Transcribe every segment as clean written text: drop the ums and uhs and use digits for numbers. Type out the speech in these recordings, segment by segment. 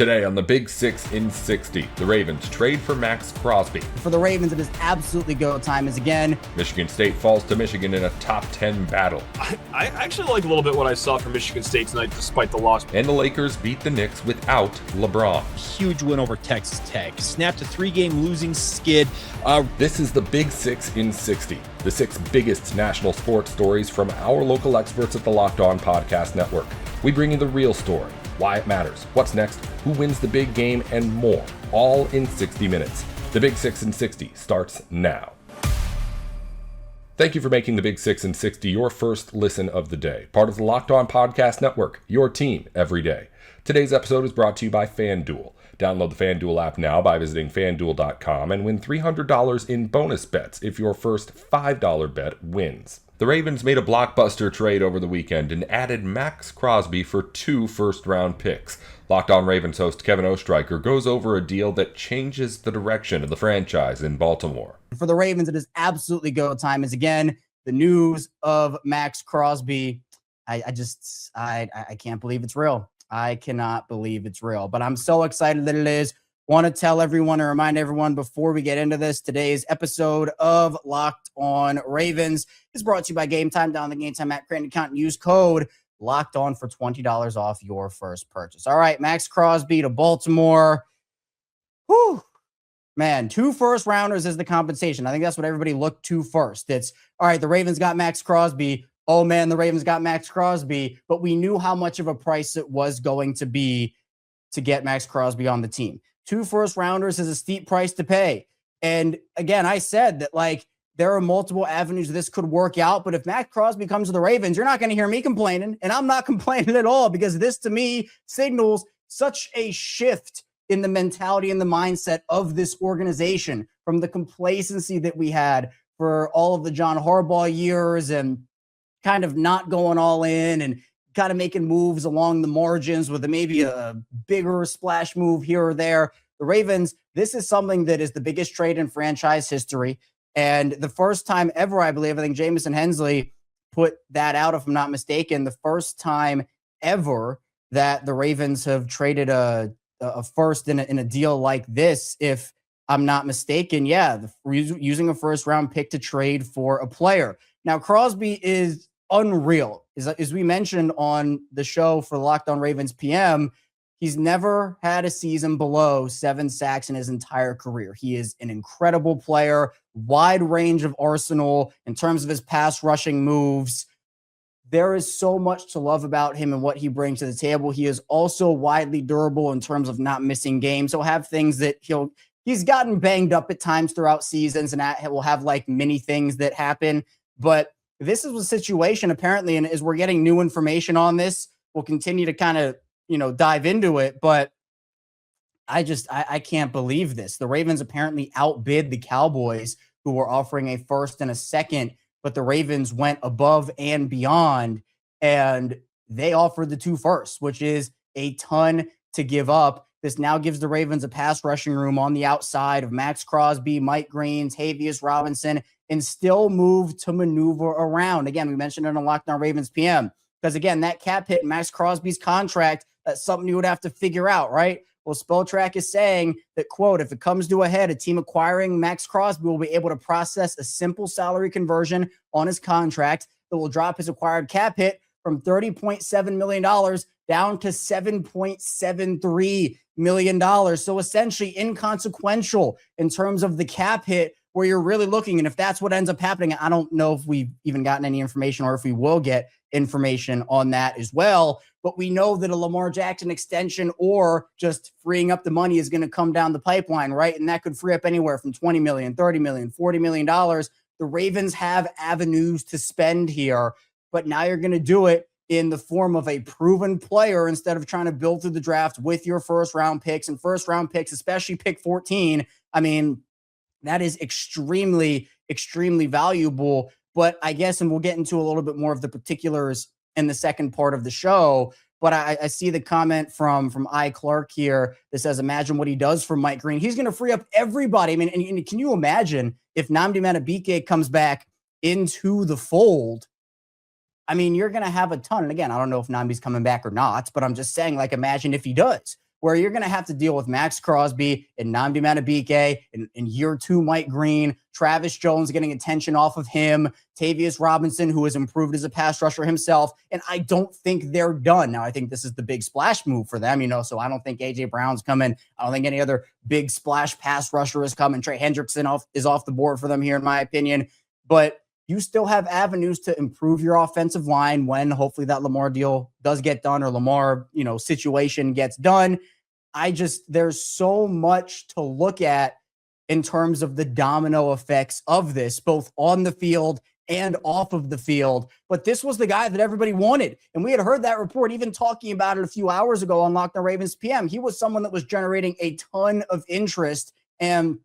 Today on the Big 6 in 60, the Ravens trade for Maxx Crosby. For the Ravens, it is absolutely go time as again. Michigan State falls to Michigan in a top 10 battle. I actually like a little bit what I saw from Michigan State tonight despite the loss. And the Lakers beat the Knicks without LeBron. Huge win over Texas Tech. Snapped a 3-game losing skid. This is the Big 6 in 60, the 6 biggest national sports stories from our local experts at the Locked On Podcast Network. We bring you the real story, why it matters, what's next, who wins the big game, and more, all in 60 minutes. The Big 6 in 60 starts now. Thank you for making the Big 6 in 60 your first listen of the day. Part of the Locked On Podcast Network, your team every day. Today's episode is brought to you by FanDuel. Download the FanDuel app now by visiting FanDuel.com and win $300 in bonus bets if your first $5 bet wins. The Ravens made a blockbuster trade over the weekend and added Maxx Crosby for 2 first-round picks. Locked On Ravens host Kevin Ostreicher goes over a deal that changes the direction of the franchise in Baltimore. For the Ravens, it is absolutely go time as again, the news of Maxx Crosby. I can't believe it's real. I cannot believe it's real, but I'm so excited that it is. Want to tell everyone and remind everyone before we get into this, today's episode of Locked On Ravens is brought to you by Gametime. Down the Gametime app, create an account and use code Locked On for $20 off your first purchase. All right, Maxx Crosby to Baltimore. Whew. Man, 2 first rounders is the compensation. I think that's what everybody looked to first. It's, all right, the Ravens got Maxx Crosby. Oh, man, the Ravens got Maxx Crosby. But we knew how much of a price it was going to be to get Maxx Crosby on the team. 2 first rounders is a steep price to pay. And again, I said that, like, there are multiple avenues this could work out. But if Maxx Crosby comes to the Ravens, you're not going to hear me complaining. And I'm not complaining at all, because this, to me, signals such a shift in the mentality and the mindset of this organization from the complacency that we had for all of the John Harbaugh years and kind of not going all in and kind of making moves along the margins with maybe a bigger splash move here or there. The Ravens, this is something that is the biggest trade in franchise history. And the first time ever, I believe, I think Jamison Hensley put that out, if I'm not mistaken, the first time ever that the Ravens have traded a first in a deal like this, if I'm not mistaken. Yeah, using a first round pick to trade for a player. Now, Crosby is unreal. As we mentioned on the show for Locked On Ravens PM, he's never had a season below 7 sacks in his entire career. He is an incredible player, wide range of arsenal in terms of his pass rushing moves. There is so much to love about him and what he brings to the table. He is also widely durable in terms of not missing games. He'll have things that he's gotten banged up at times throughout seasons, and will have like many things that happen. But this is a situation apparently, and as we're getting new information on this, we'll continue to kind of, dive into it. But I can't believe this. The Ravens apparently outbid the Cowboys, who were offering a first and a second, but the Ravens went above and beyond, and they offered the 2 firsts, which is a ton to give up. This now gives the Ravens a pass rushing room on the outside of Maxx Crosby, Mike Green, Tavius Robinson, and still move to maneuver around. Again, we mentioned it on Locked On Ravens PM, because again, that cap hit in Maxx Crosby's contract, that's something you would have to figure out, right? Well, Spelltrack is saying that, quote, if it comes to a head, a team acquiring Maxx Crosby will be able to process a simple salary conversion on his contract that will drop his acquired cap hit from $30.7 million down to $7.73 million. So essentially inconsequential in terms of the cap hit where you're really looking. And if that's what ends up happening, I don't know if we've even gotten any information or if we will get information on that as well. But we know that a Lamar Jackson extension or just freeing up the money is going to come down the pipeline, right? And that could free up anywhere from $20 million, $30 million, $40 million. The Ravens have avenues to spend here, but now you're going to do it in the form of a proven player instead of trying to build through the draft with your first round picks, and first round picks, especially pick 14. I mean, that is extremely, extremely valuable. But I guess, and we'll get into a little bit more of the particulars in the second part of the show, but I see the comment from I. Clark here that says, imagine what he does for Mike Green. He's going to free up everybody. I mean, and can you imagine if Nnamdi Madubuike comes back into the fold? I mean, you're going to have a ton. And again, I don't know if Nnamdi's coming back or not, but I'm just saying, like, imagine if he does. where you're going to have to deal with Maxx Crosby and Nnamdi Madubuike in year 2, Mike Green, Travis Jones getting attention off of him, Tavius Robinson, who has improved as a pass rusher himself. And I don't think they're done. Now, I think this is the big splash move for them, so I don't think A.J. Brown's coming. I don't think any other big splash pass rusher is coming. Trey Hendrickson is off the board for them here, in my opinion. But you still have avenues to improve your offensive line when hopefully that Lamar deal does get done, or Lamar, situation gets done. There's so much to look at in terms of the domino effects of this, both on the field and off of the field. But this was the guy that everybody wanted. And we had heard that report, even talking about it a few hours ago on Locked On Ravens PM. He was someone that was generating a ton of interest. And,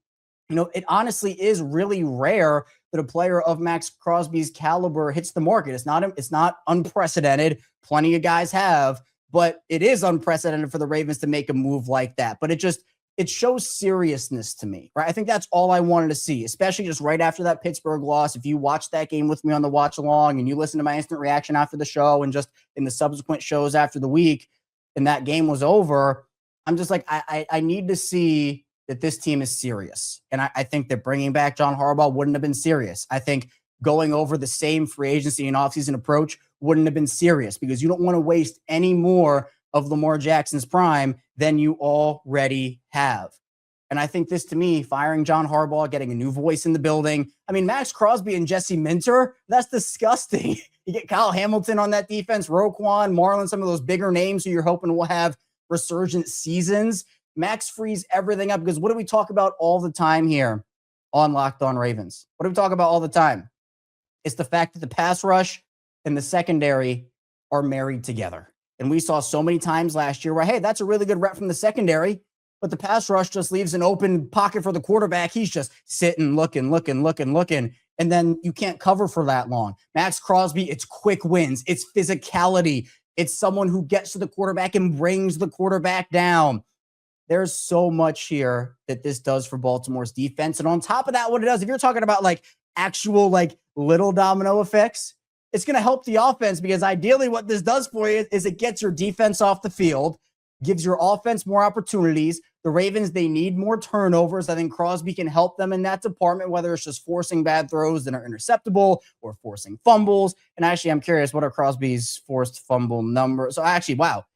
it honestly is really rare that a player of Maxx Crosby's caliber hits the market. It's not unprecedented. Plenty of guys have, but it is unprecedented for the Ravens to make a move like that. But it shows seriousness to me, right? I think that's all I wanted to see, especially just right after that Pittsburgh loss. If you watched that game with me on the watch along and you listened to my instant reaction after the show and just in the subsequent shows after the week and that game was over, I'm just like, I need to see that this team is serious. And I think that bringing back John Harbaugh wouldn't have been serious. I think going over the same free agency and offseason approach wouldn't have been serious, because you don't want to waste any more of Lamar Jackson's prime than you already have. And I think this, to me, firing John Harbaugh, getting a new voice in the building. I mean, Maxx Crosby and Jesse Minter, that's disgusting. You get Kyle Hamilton on that defense, Roquan, Marlon, some of those bigger names who you're hoping will have resurgent seasons. Max frees everything up, because what do we talk about all the time here on Locked On Ravens? What do we talk about all the time? It's the fact that the pass rush and the secondary are married together. And we saw so many times last year where, hey, that's a really good rep from the secondary, but the pass rush just leaves an open pocket for the quarterback. He's just sitting, looking. And then you can't cover for that long. Maxx Crosby, it's quick wins. It's physicality. It's someone who gets to the quarterback and brings the quarterback down. There's so much here that this does for Baltimore's defense. And on top of that, what it does, if you're talking about actual little domino effects, it's going to help the offense, because ideally what this does for you is it gets your defense off the field, gives your offense more opportunities. The Ravens, they need more turnovers. I think Crosby can help them in that department, whether it's just forcing bad throws that are interceptable or forcing fumbles. And actually, I'm curious, what are Crosby's forced fumble numbers? So actually, wow.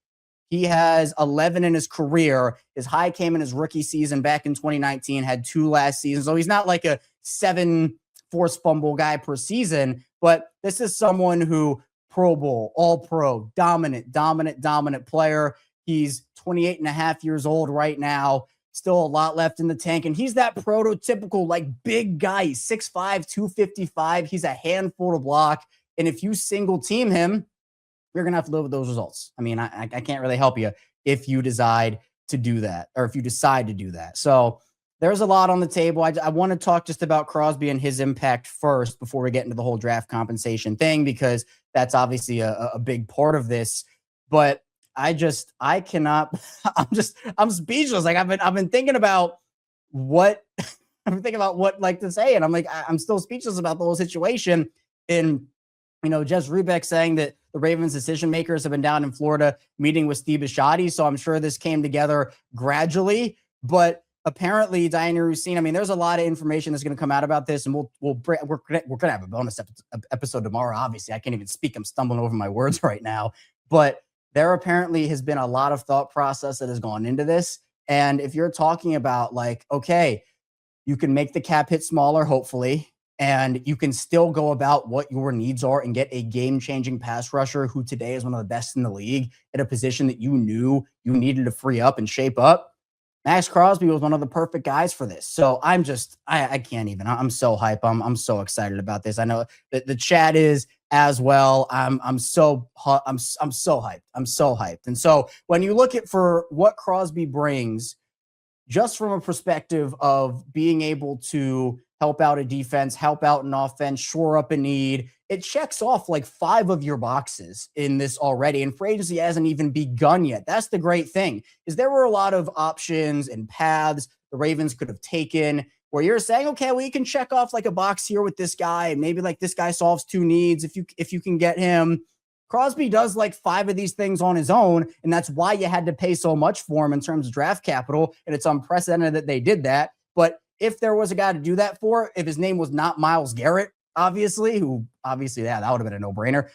He has 11 in his career. His high came in his rookie season back in 2019, had 2 last season. So he's not like a 7 forced fumble guy per season, but this is someone who Pro Bowl, all pro, dominant player. He's 28 and a half years old right now. Still a lot left in the tank. And he's that prototypical big guy, 6'5", 255. He's a handful to block. And if you single team him, you're going to have to live with those results. I mean, I can't really help you if you decide to do that, or if you decide to do that. So there's a lot on the table. I want to talk just about Crosby and his impact first before we get into the whole draft compensation thing, because that's obviously a big part of this. But I'm speechless. I've been thinking about what to say. And I'm still speechless about the whole situation. And, Jez Rubeck saying that the Ravens decision makers have been down in Florida meeting with Steve Bisciotti. So I'm sure this came together gradually, but apparently Dianna Russini, there's a lot of information that's going to come out about this, and we're going to have a bonus episode tomorrow. Obviously, I can't even speak. I'm stumbling over my words right now, but there apparently has been a lot of thought process that has gone into this. And if you're talking about okay, you can make the cap hit smaller, hopefully, and you can still go about what your needs are and get a game-changing pass rusher who today is one of the best in the league at a position that you knew you needed to free up and shape up. Maxx Crosby was one of the perfect guys for this. So I can't even. I'm so hyped. I'm so excited about this. I know that the chat is as well. I'm so hyped. I'm so hyped. And so when you look at for what Crosby brings, just from a perspective of being able to help out a defense, help out an offense, shore up a need, it checks off 5 of your boxes in this already. And free agency hasn't even begun yet. That's the great thing, is there were a lot of options and paths the Ravens could have taken where you're saying, okay, well, you can check off a box here with this guy, and maybe this guy solves 2 needs if you can get him. Crosby does like 5 of these things on his own, and that's why you had to pay so much for him in terms of draft capital, and it's unprecedented that they did that. But if there was a guy to do that for, if his name was not Myles Garrett, that would have been a no-brainer.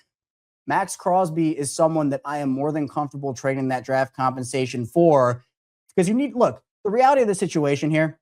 Maxx Crosby is someone that I am more than comfortable trading that draft compensation for, because the reality of the situation here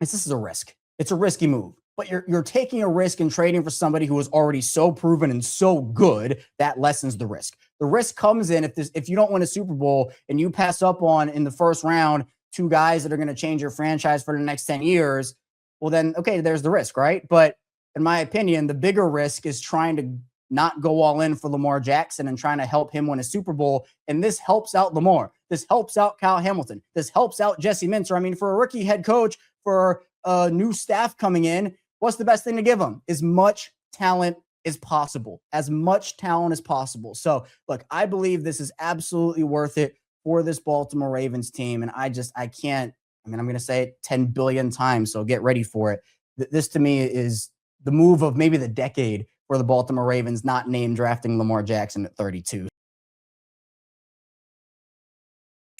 is this is a risk. It's a risky move. But you're taking a risk and trading for somebody who is already so proven and so good that lessens the risk. The risk comes in if you don't win a Super Bowl and you pass up on in the first round 2 guys that are going to change your franchise for the next 10 years. Well, then, okay, there's the risk, right? But in my opinion, the bigger risk is trying to not go all in for Lamar Jackson and trying to help him win a Super Bowl. And this helps out Lamar. This helps out Kyle Hamilton. This helps out Jesse Minter. I mean, for a rookie head coach, for a new staff coming in, what's the best thing to give them? As much talent as possible. As much talent as possible. So, look, I believe this is absolutely worth it for this Baltimore Ravens team. And I'm going to say it 10 billion times, so get ready for it. This, to me, is the move of maybe the decade for the Baltimore Ravens, not name drafting Lamar Jackson at 32.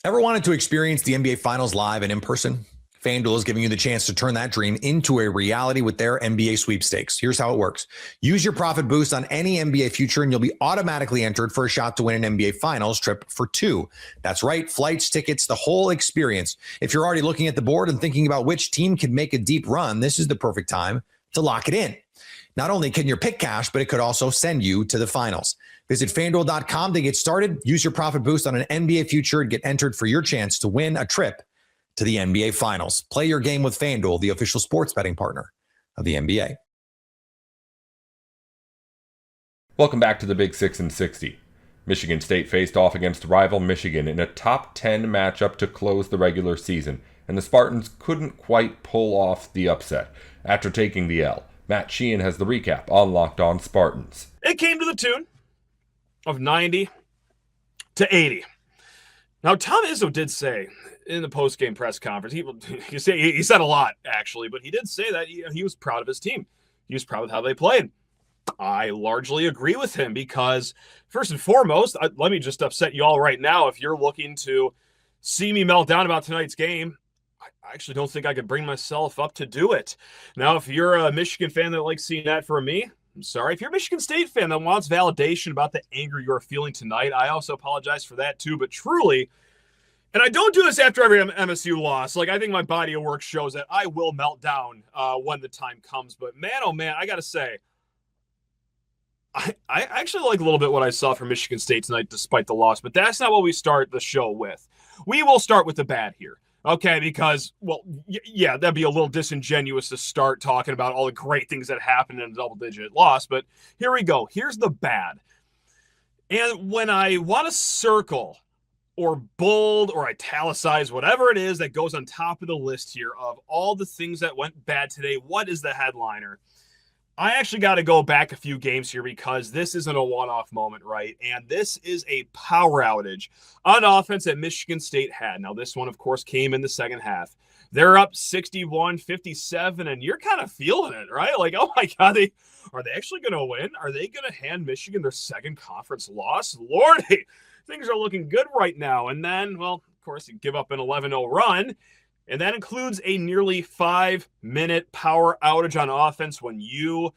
Ever wanted to experience the NBA Finals live and in person? FanDuel is giving you the chance to turn that dream into a reality with their NBA sweepstakes. Here's how it works. Use your profit boost on any NBA future and you'll be automatically entered for a shot to win an NBA Finals trip for 2. That's right, flights, tickets, the whole experience. If you're already looking at the board and thinking about which team could make a deep run, this is the perfect time to lock it in. Not only can you pick cash, but it could also send you to the finals. Visit FanDuel.com to get started. Use your profit boost on an NBA future and get entered for your chance to win a trip to the NBA Finals. Play your game with FanDuel, the official sports betting partner of the NBA. Welcome back to the Big 6 in 60. Michigan State faced off against rival Michigan in a top 10 matchup to close the regular season, and the Spartans couldn't quite pull off the upset. After taking the L, Matt Sheehan has the recap on Locked On Spartans. It came to the tune of 90-80. Now, Tom Izzo did say in the post-game press conference, he said a lot, actually, but he did say that he was proud of his team. He was proud of how they played. I largely agree with him because, first and foremost, let me just upset you all right now. If you're looking to see me melt down about tonight's game, I actually don't think I could bring myself up to do it. Now, if you're a Michigan fan that likes seeing that from me, I'm sorry. If you're a Michigan State fan that wants validation about the anger you're feeling tonight, I also apologize for that too. But truly, and I don't do this after every MSU loss. I think my body of work shows that I will melt down when the time comes. But man, oh man, I got to say, I actually like a little bit what I saw from Michigan State tonight despite the loss. But that's not what we start the show with. We will start with the bad here. Okay, because, well, yeah, that'd be a little disingenuous to start talking about all the great things that happened in a double-digit loss, but here we go. Here's the bad. And when I want to circle or bold or italicize whatever it is that goes on top of the list here of all the things that went bad today, what is the headliner? I actually got to go back a few games here because this isn't a one-off moment, right? And this is a power outage on offense that Michigan State had. Now, this one, of course, came in the second half. They're up 61-57, and you're kind of feeling it, right? Oh, my God, are they actually going to win? Are they going to hand Michigan their second conference loss? Lordy, things are looking good right now. And then, well, of course, you give up an 11-0 run. And that includes a nearly 5-minute power outage on offense when you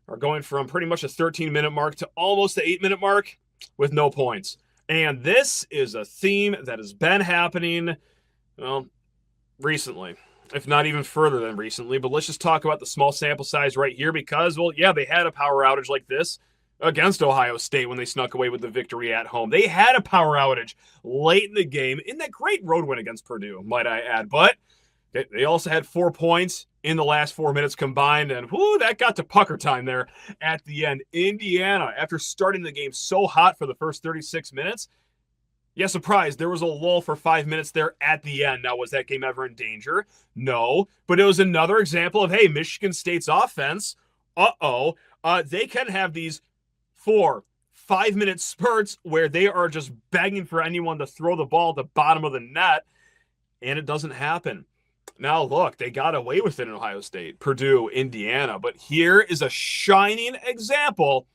are going from pretty much a 13-minute mark to almost the 8-minute mark with no points. And this is a theme that has been happening, well, recently, if not even further than recently. But let's just talk about the small sample size right here because, well, yeah, they had a power outage like this against Ohio State when they snuck away with the victory at home. They had a power outage late in the game in that great road win against Purdue, might I add. But they also had 4 points in the last 4 minutes combined, and that got to pucker time there at the end. Indiana, after starting the game so hot for the first 36 minutes, yeah, surprise, there was a lull for 5 minutes there at the end. Now, was that game ever in danger? No, but it was another example of, hey, Michigan State's offense, they can have these 4-5-minute spurts where they are just begging for anyone to throw the ball at the bottom of the net, and it doesn't happen. Now, look, they got away with it in Ohio State, Purdue, Indiana, but here is a shining example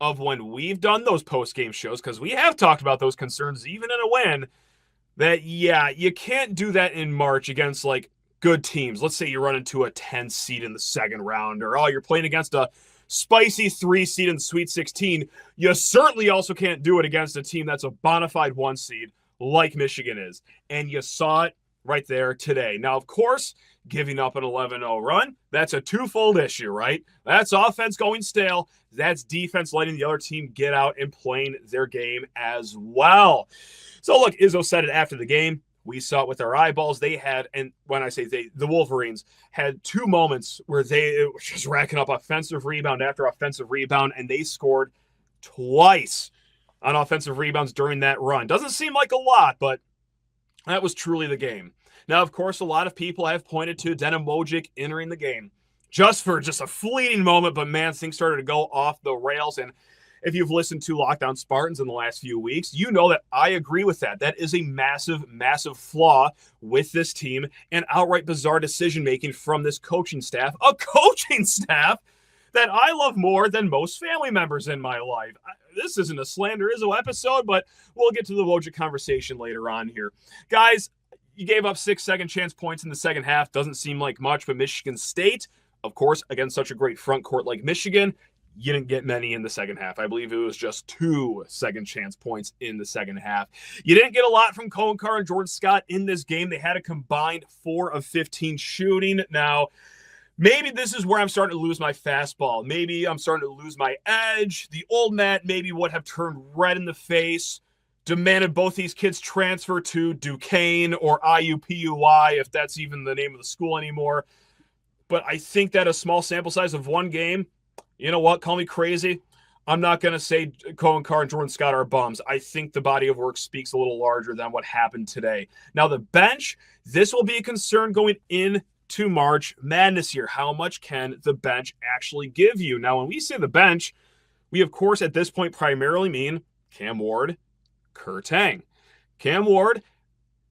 of when we've done those post-game shows, because we have talked about those concerns even in a win, that, yeah, you can't do that in March against, like, good teams. Let's say you run into a 10 seed in the second round, or, you're playing against a spicy 3 seed in the Sweet 16. You certainly also can't do it against a team that's a bona fide 1 seed like Michigan is. And you saw it right there today. Now, of course, giving up an 11-0 run, that's a twofold issue, right? That's offense going stale. That's defense letting the other team get out and playing their game as well. So, look, Izzo said it after the game. We saw it with our eyeballs. They had, and when I say they, the Wolverines had 2 moments where they were just racking up offensive rebound after offensive rebound, and they scored twice on offensive rebounds during that run. Doesn't seem like a lot, but that was truly the game. Now, of course, a lot of people have pointed to Denim Wojcik entering the game just for just a fleeting moment, but man, things started to go off the rails. And if you've listened to Lockdown Spartans in the last few weeks, you know that I agree with that. That is a massive, massive flaw with this team and outright bizarre decision-making from this coaching staff, a coaching staff that I love more than most family members in my life. This isn't a Slander Izzo episode, but we'll get to the Wojcik conversation later on here. Guys, you gave up 6 second chance points in the second half. Doesn't seem like much, but Michigan State, of course, against such a great front court like Michigan, you didn't get many in the second half. I believe it was just 2 second chance points in the second half. You didn't get a lot from Cohen Carr and Jordan Scott in this game. They had a combined 4 of 15 shooting. Now, maybe this is where I'm starting to lose my fastball. Maybe I'm starting to lose my edge. The old Matt maybe would have turned red in the face, demanded both these kids transfer to Duquesne or IUPUI, if that's even the name of the school anymore. But I think that a small sample size of 1 game, you know what? Call me crazy. I'm not going to say Cohen Carr and Jordan Scott are bums. I think the body of work speaks a little larger than what happened today. Now, the bench, this will be a concern going into March Madness here. How much can the bench actually give you? Now, when we say the bench, we, of course, at this point primarily mean Cam Ward, Kerr Tang. Cam Ward,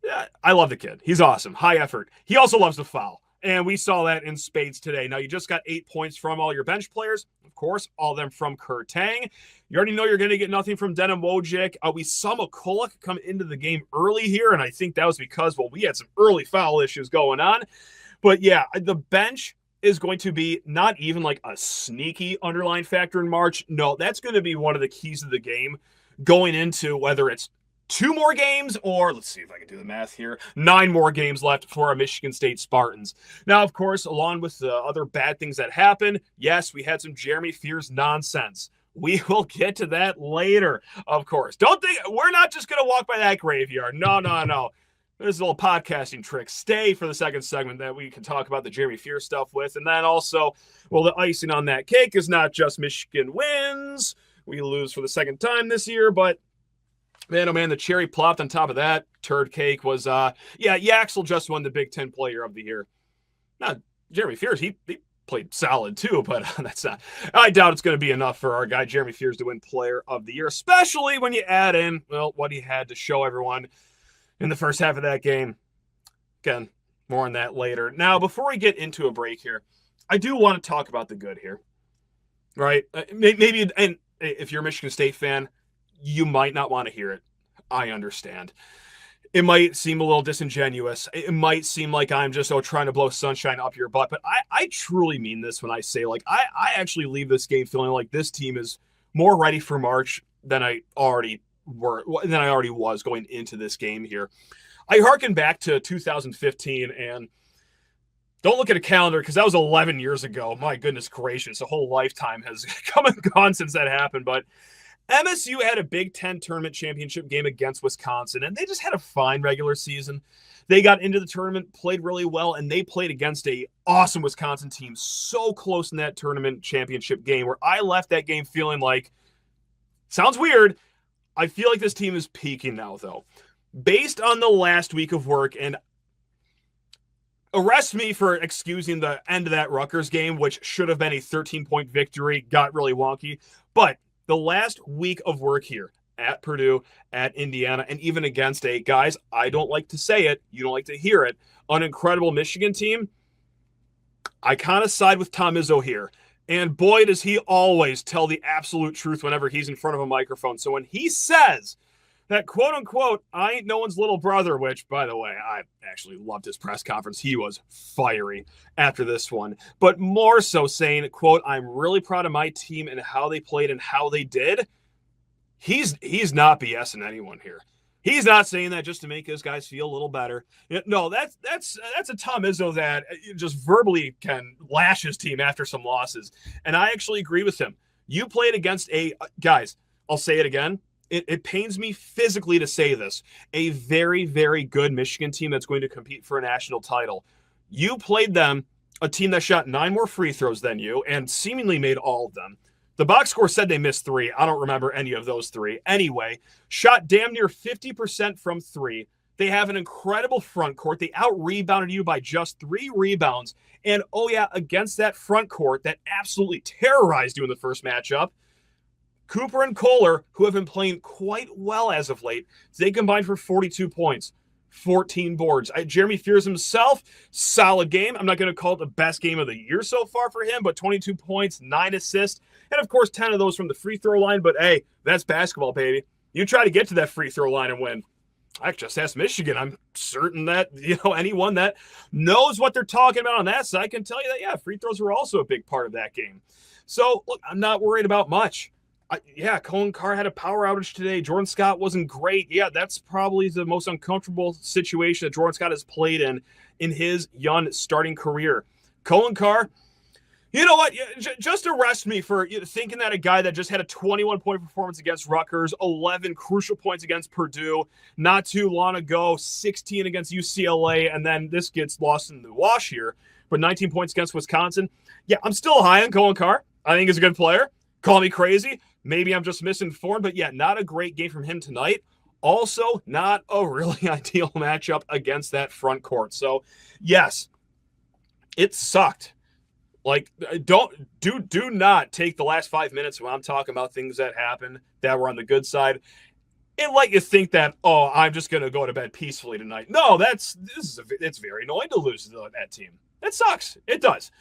yeah, I love the kid. He's awesome. High effort. He also loves to foul. And we saw that in spades today. Now, you just got 8 points from all your bench players. Of course, all of them from Kerr Tang. You already know you're going to get nothing from Denim Wojcik. We saw McCulloch come into the game early here, and I think that was because, well, we had some early foul issues going on. But, yeah, the bench is going to be not even like a sneaky underlying factor in March. No, that's going to be one of the keys of the game going into whether it's 2 more games or, let's see if I can do the math here, 9 more games left for our Michigan State Spartans. Now, of course, along with the other bad things that happened, yes, we had some Jeremy Fears nonsense. We will get to that later, of course. Don't think we're not just going to walk by that graveyard. No. This is a little podcasting trick. Stay for the second segment that we can talk about the Jeremy Fears stuff with. And then also, well, the icing on that cake is not just Michigan wins. We lose for the second time this year, but man, oh man, the cherry plopped on top of that turd cake was, Yaxel just won the Big Ten Player of the Year. Now, Jeremy Fears, he played solid too, but that's not, I doubt it's going to be enough for our guy Jeremy Fears to win Player of the Year, especially when you add in, well, what he had to show everyone in the first half of that game. Again, more on that later. Now, before we get into a break here, I do want to talk about the good here, right? Maybe, and if you're a Michigan State fan, you might not want to hear it. I understand. It might seem a little disingenuous. It might seem like I'm just trying to blow sunshine up your butt, but I truly mean this when I say, like, I actually leave this game feeling like this team is more ready for March than I already was going into this game here. I hearken back to 2015, and don't look at a calendar because that was 11 years ago. My goodness gracious, a whole lifetime has come and gone since that happened, but MSU had a Big Ten tournament championship game against Wisconsin, and they just had a fine regular season. They got into the tournament, played really well, and they played against a awesome Wisconsin team so close in that tournament championship game where I left that game feeling like, sounds weird, I feel like this team is peaking now, though. Based on the last week of work, and arrest me for excusing the end of that Rutgers game, which should have been a 13-point victory, got really wonky, but the last week of work here at Purdue, at Indiana, and even against a, guys, I don't like to say it, you don't like to hear it, an incredible Michigan team, I kind of side with Tom Izzo here. And boy, does he always tell the absolute truth whenever he's in front of a microphone. So when he says that, quote unquote, I ain't no one's little brother, which, by the way, I actually loved his press conference. He was fiery after this one, but more so saying, quote, I'm really proud of my team and how they played and how they did. He's not BSing anyone here. He's not saying that just to make his guys feel a little better. No, that's a Tom Izzo that just verbally can lash his team after some losses. And I actually agree with him. You played against guys, I'll say it again. It pains me physically to say this, a very, very good Michigan team that's going to compete for a national title. You played them, a team that shot 9 more free throws than you and seemingly made all of them. The box score said they missed 3. I don't remember any of those 3. Anyway, shot damn near 50% from 3. They have an incredible front court. They out-rebounded you by just 3 rebounds. And, oh yeah, against that front court that absolutely terrorized you in the first matchup, Cooper and Kohler, who have been playing quite well as of late, they combined for 42 points. 14 boards. Jeremy Fears himself, solid game. I'm not going to call it the best game of the year so far for him, but 22 points, 9 assists, and of course 10 of those from the free throw line. But hey, that's basketball, baby. You try to get to that free throw line and win. I just asked Michigan. I'm certain that, anyone that knows what they're talking about on that side can tell you that, yeah, free throws were also a big part of that game. So, look, I'm not worried about much. Colin Carr had a power outage today. Jordan Scott wasn't great. Yeah, that's probably the most uncomfortable situation that Jordan Scott has played in his young starting career. Colin Carr, you know what? Just arrest me for thinking that a guy that just had a 21-point performance against Rutgers, 11 crucial points against Purdue, not too long ago, 16 against UCLA, and then this gets lost in the wash here, but 19 points against Wisconsin. Yeah, I'm still high on Colin Carr. I think he's a good player. Call me crazy. Maybe I'm just misinformed, but yeah, not a great game from him tonight. Also, not a really ideal matchup against that front court. So, yes, it sucked. Like, do not take the last 5 minutes when I'm talking about things that happened that were on the good side and let you think that, oh, I'm just going to go to bed peacefully tonight. No, it's very annoying to lose to that team. It sucks. It does.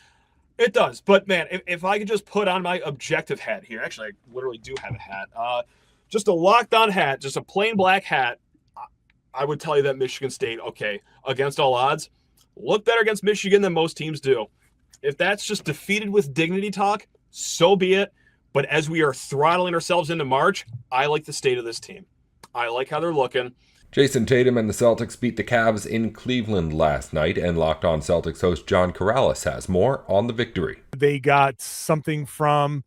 It does. But, man, if I could just put on my objective hat here. Actually, I literally do have a hat. Just a locked-on hat, just a plain black hat. I would tell you that Michigan State, okay, against all odds, look better against Michigan than most teams do. If that's just defeated with dignity talk, so be it. But as we are throttling ourselves into March, I like the state of this team. I like how they're looking. Jason Tatum and the Celtics beat the Cavs in Cleveland last night, and Locked On Celtics host John Corrales has more on the victory. They got something from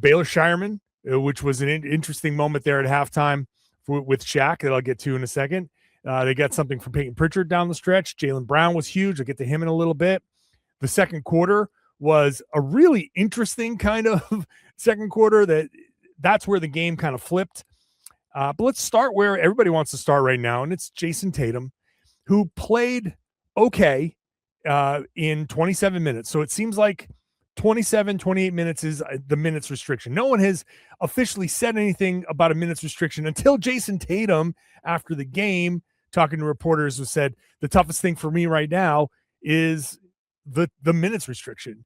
Baylor Shireman, which was an interesting moment there at halftime with Shaq that I'll get to in a second. They got something from Peyton Pritchard down the stretch. Jaylen Brown was huge. I'll get to him in a little bit. The second quarter was a really interesting kind of second quarter. That's where the game kind of flipped. But let's start where everybody wants to start right now, and it's Jason Tatum, who played okay in 27 minutes. So it seems like 27, 28 minutes is the minutes restriction. No one has officially said anything about a minutes restriction until Jason Tatum, after the game, talking to reporters, who said, the toughest thing for me right now is the minutes restriction.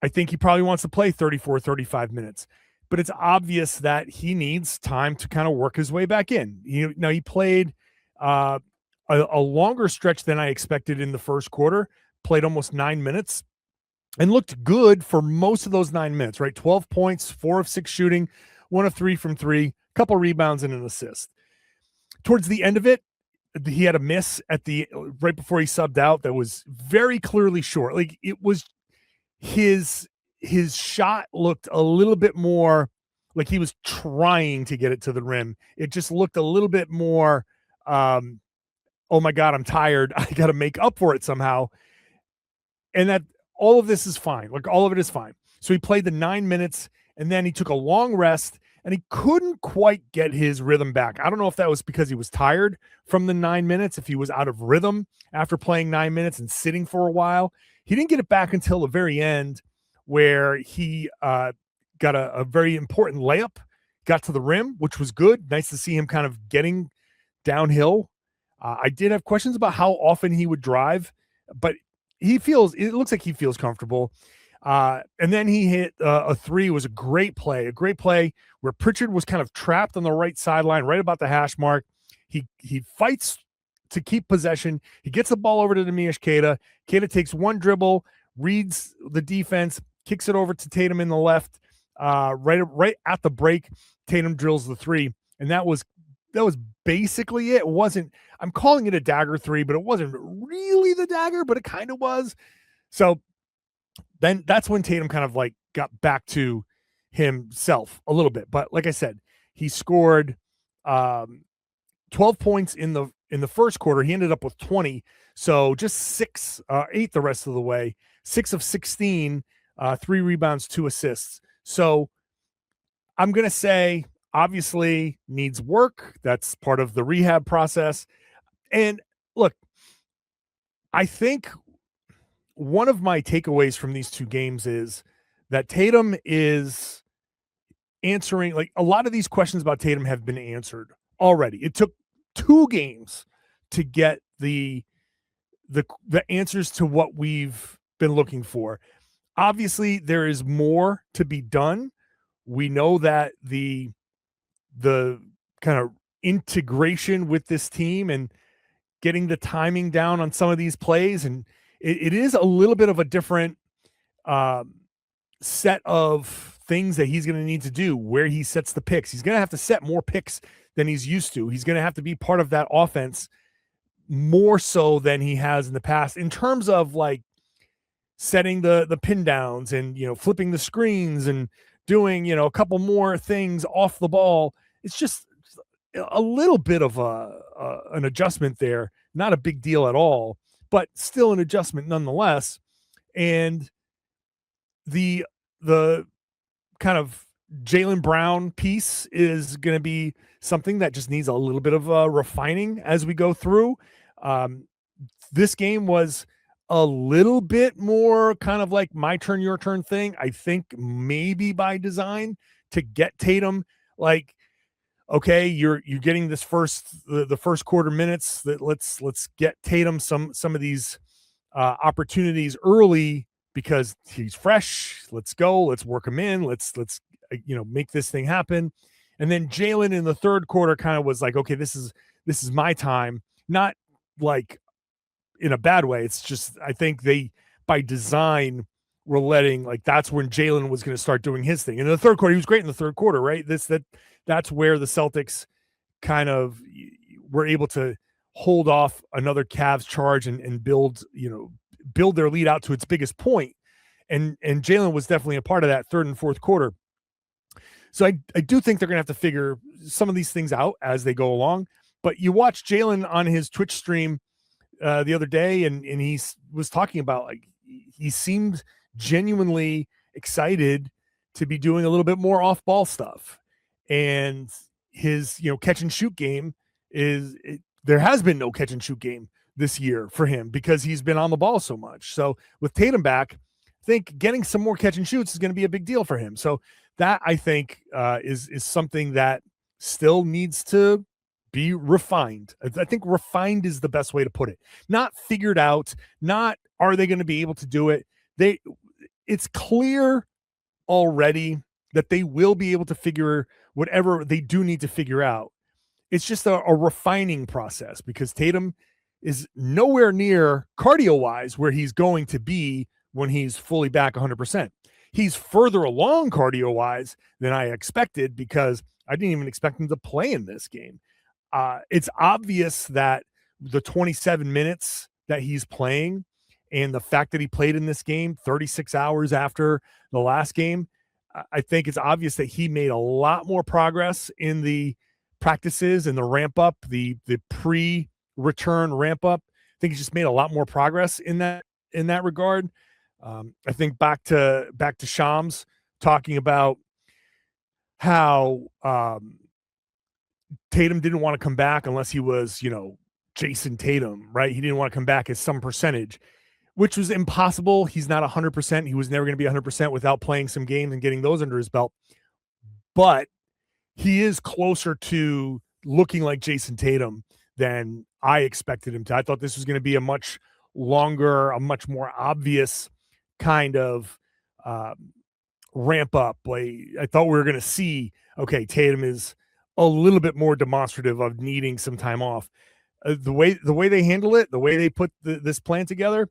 I think he probably wants to play 34, 35 minutes. But it's obvious that he needs time to kind of work his way back in. He played a longer stretch than I expected in the first quarter, played almost 9 minutes, and looked good for most of those 9 minutes, right? 12 points, 4 of 6 shooting, 1 of 3 from 3, a couple rebounds and an assist. Towards the end of it, he had a miss right before he subbed out that was very clearly short. Like, it was his shot looked a little bit more like he was trying to get it to the rim. It just looked a little bit more, oh my God, I'm tired. I got to make up for it somehow. And that all of this is fine. Like, all of it is fine. So he played the 9 minutes, and then he took a long rest, and he couldn't quite get his rhythm back. I don't know if that was because he was tired from the 9 minutes, if he was out of rhythm after playing 9 minutes and sitting for a while. He didn't get it back until the very end, where he got a very important layup, got to the rim, which was good. Nice to see him kind of getting downhill. I did have questions about how often he would drive, but it looks like he feels comfortable. And then he hit a three. It was a great play where Pritchard was kind of trapped on the right sideline, right about the hash mark. He fights to keep possession. He gets the ball over to Neemias Queta. Queta takes one dribble, reads the defense, kicks it over to Tatum in the left. Right at the break, Tatum drills the three, and that was basically it. It wasn't, I'm calling it a dagger three, but it wasn't really the dagger, but it kind of was. So then that's when Tatum kind of like got back to himself a little bit. But like I said, he scored 12 points in the first quarter. He ended up with 20. So just 8 the rest of the way, 6 of 16, 3 rebounds, 2 assists. So I'm going to say, obviously needs work. That's part of the rehab process. And look, I think one of my takeaways from these two games is that Tatum is answering, like, a lot of these questions about Tatum have been answered already. It took 2 games to get the answers to what we've been looking for. Obviously, there is more to be done. We know that the kind of integration with this team and getting the timing down on some of these plays, and it is a little bit of a different set of things that he's going to need to do, where he sets the picks. He's going to have to set more picks than he's used to. He's going to have to be part of that offense more so than he has in the past, in terms of like setting the pin downs and, flipping the screens and doing, a couple more things off the ball. It's just a little bit of an adjustment there. Not a big deal at all, but still an adjustment nonetheless. And the kind of Jaylen Brown piece is going to be something that just needs a little bit of refining as we go through. This game was a little bit more kind of like my turn, your turn thing. I think maybe by design to get Tatum, like, okay, you're getting this the first quarter minutes, that let's get Tatum some of these opportunities early because he's fresh. Let's go. Let's work him in. Let's make this thing happen. And then Jaylen in the third quarter kind of was like, okay, this is my time. Not like in a bad way. It's just, I think they, by design, were letting, like, that's when Jaylen was going to start doing his thing. And in the third quarter, he was great in the third quarter, right? That's where the Celtics kind of were able to hold off another Cavs charge and build their lead out to its biggest point. And Jaylen was definitely a part of that third and fourth quarter. So I do think they're going to have to figure some of these things out as they go along. But you watch Jaylen on his Twitch stream the other day, and he was talking about, like, he seemed genuinely excited to be doing a little bit more off-ball stuff. And his, catch and shoot game there has been no catch and shoot game this year for him because he's been on the ball so much. So with Tatum back, I think getting some more catch and shoots is going to be a big deal for him. So that, I think, is something that still needs to be refined. I think refined is the best way to put it. Not figured out, not are they going to be able to do it. It's clear already that they will be able to figure whatever they do need to figure out. It's just a refining process because Tatum is nowhere near cardio-wise where he's going to be when he's fully back 100%. He's further along cardio-wise than I expected because I didn't even expect him to play in this game. It's obvious that the 27 minutes that he's playing and the fact that he played in this game 36 hours after the last game, I think it's obvious that he made a lot more progress in the practices and the ramp up, the pre-return ramp up. I think he just made a lot more progress in that regard. I think back to Shams talking about how Tatum didn't want to come back unless he was, Jason Tatum, right? He didn't want to come back as some percentage, which was impossible. He's not 100%. He was never going to be 100% without playing some games and getting those under his belt. But he is closer to looking like Jason Tatum than I expected him to. I thought this was going to be a much longer, a much more obvious kind of ramp up. Like I thought we were going to see, okay, Tatum is a little bit more demonstrative of needing some time off. The way they handle it, the way they put this plan together,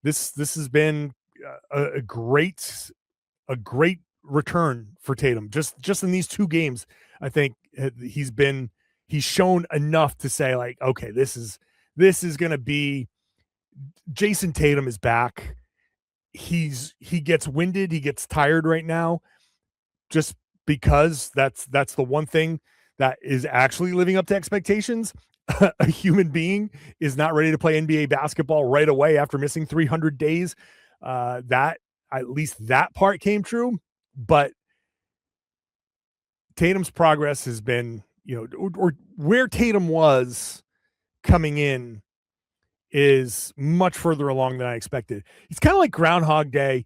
this has been a great return for Tatum. Just in these 2 games, I think he's shown enough to say like, okay, this is going to be Jason Tatum is back. He gets winded, he gets tired right now, just because that's the one thing that is actually living up to expectations. A human being is not ready to play NBA basketball right away after missing 300 days. That at least that part came true, but Tatum's progress has been, or where Tatum was coming in is much further along than I expected. It's kind of like Groundhog Day.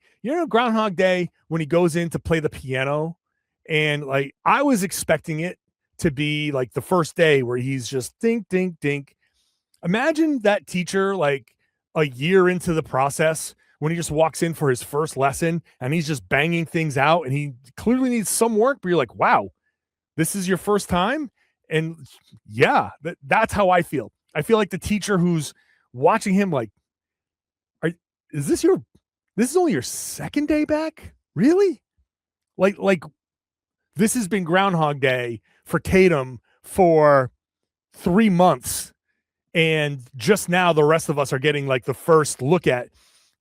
Groundhog Day when he goes in to play the piano, and like I was expecting it to be like the first day where he's just dink, dink, dink. Imagine that teacher like a year into the process when he just walks in for his first lesson and he's just banging things out and he clearly needs some work, but you're like, wow, this is your first time? And yeah, that's how I feel. I feel like the teacher who's watching him like, this is only your second day back? Really? Like this has been Groundhog Day for Tatum for 3 months. And just now the rest of us are getting like the first look at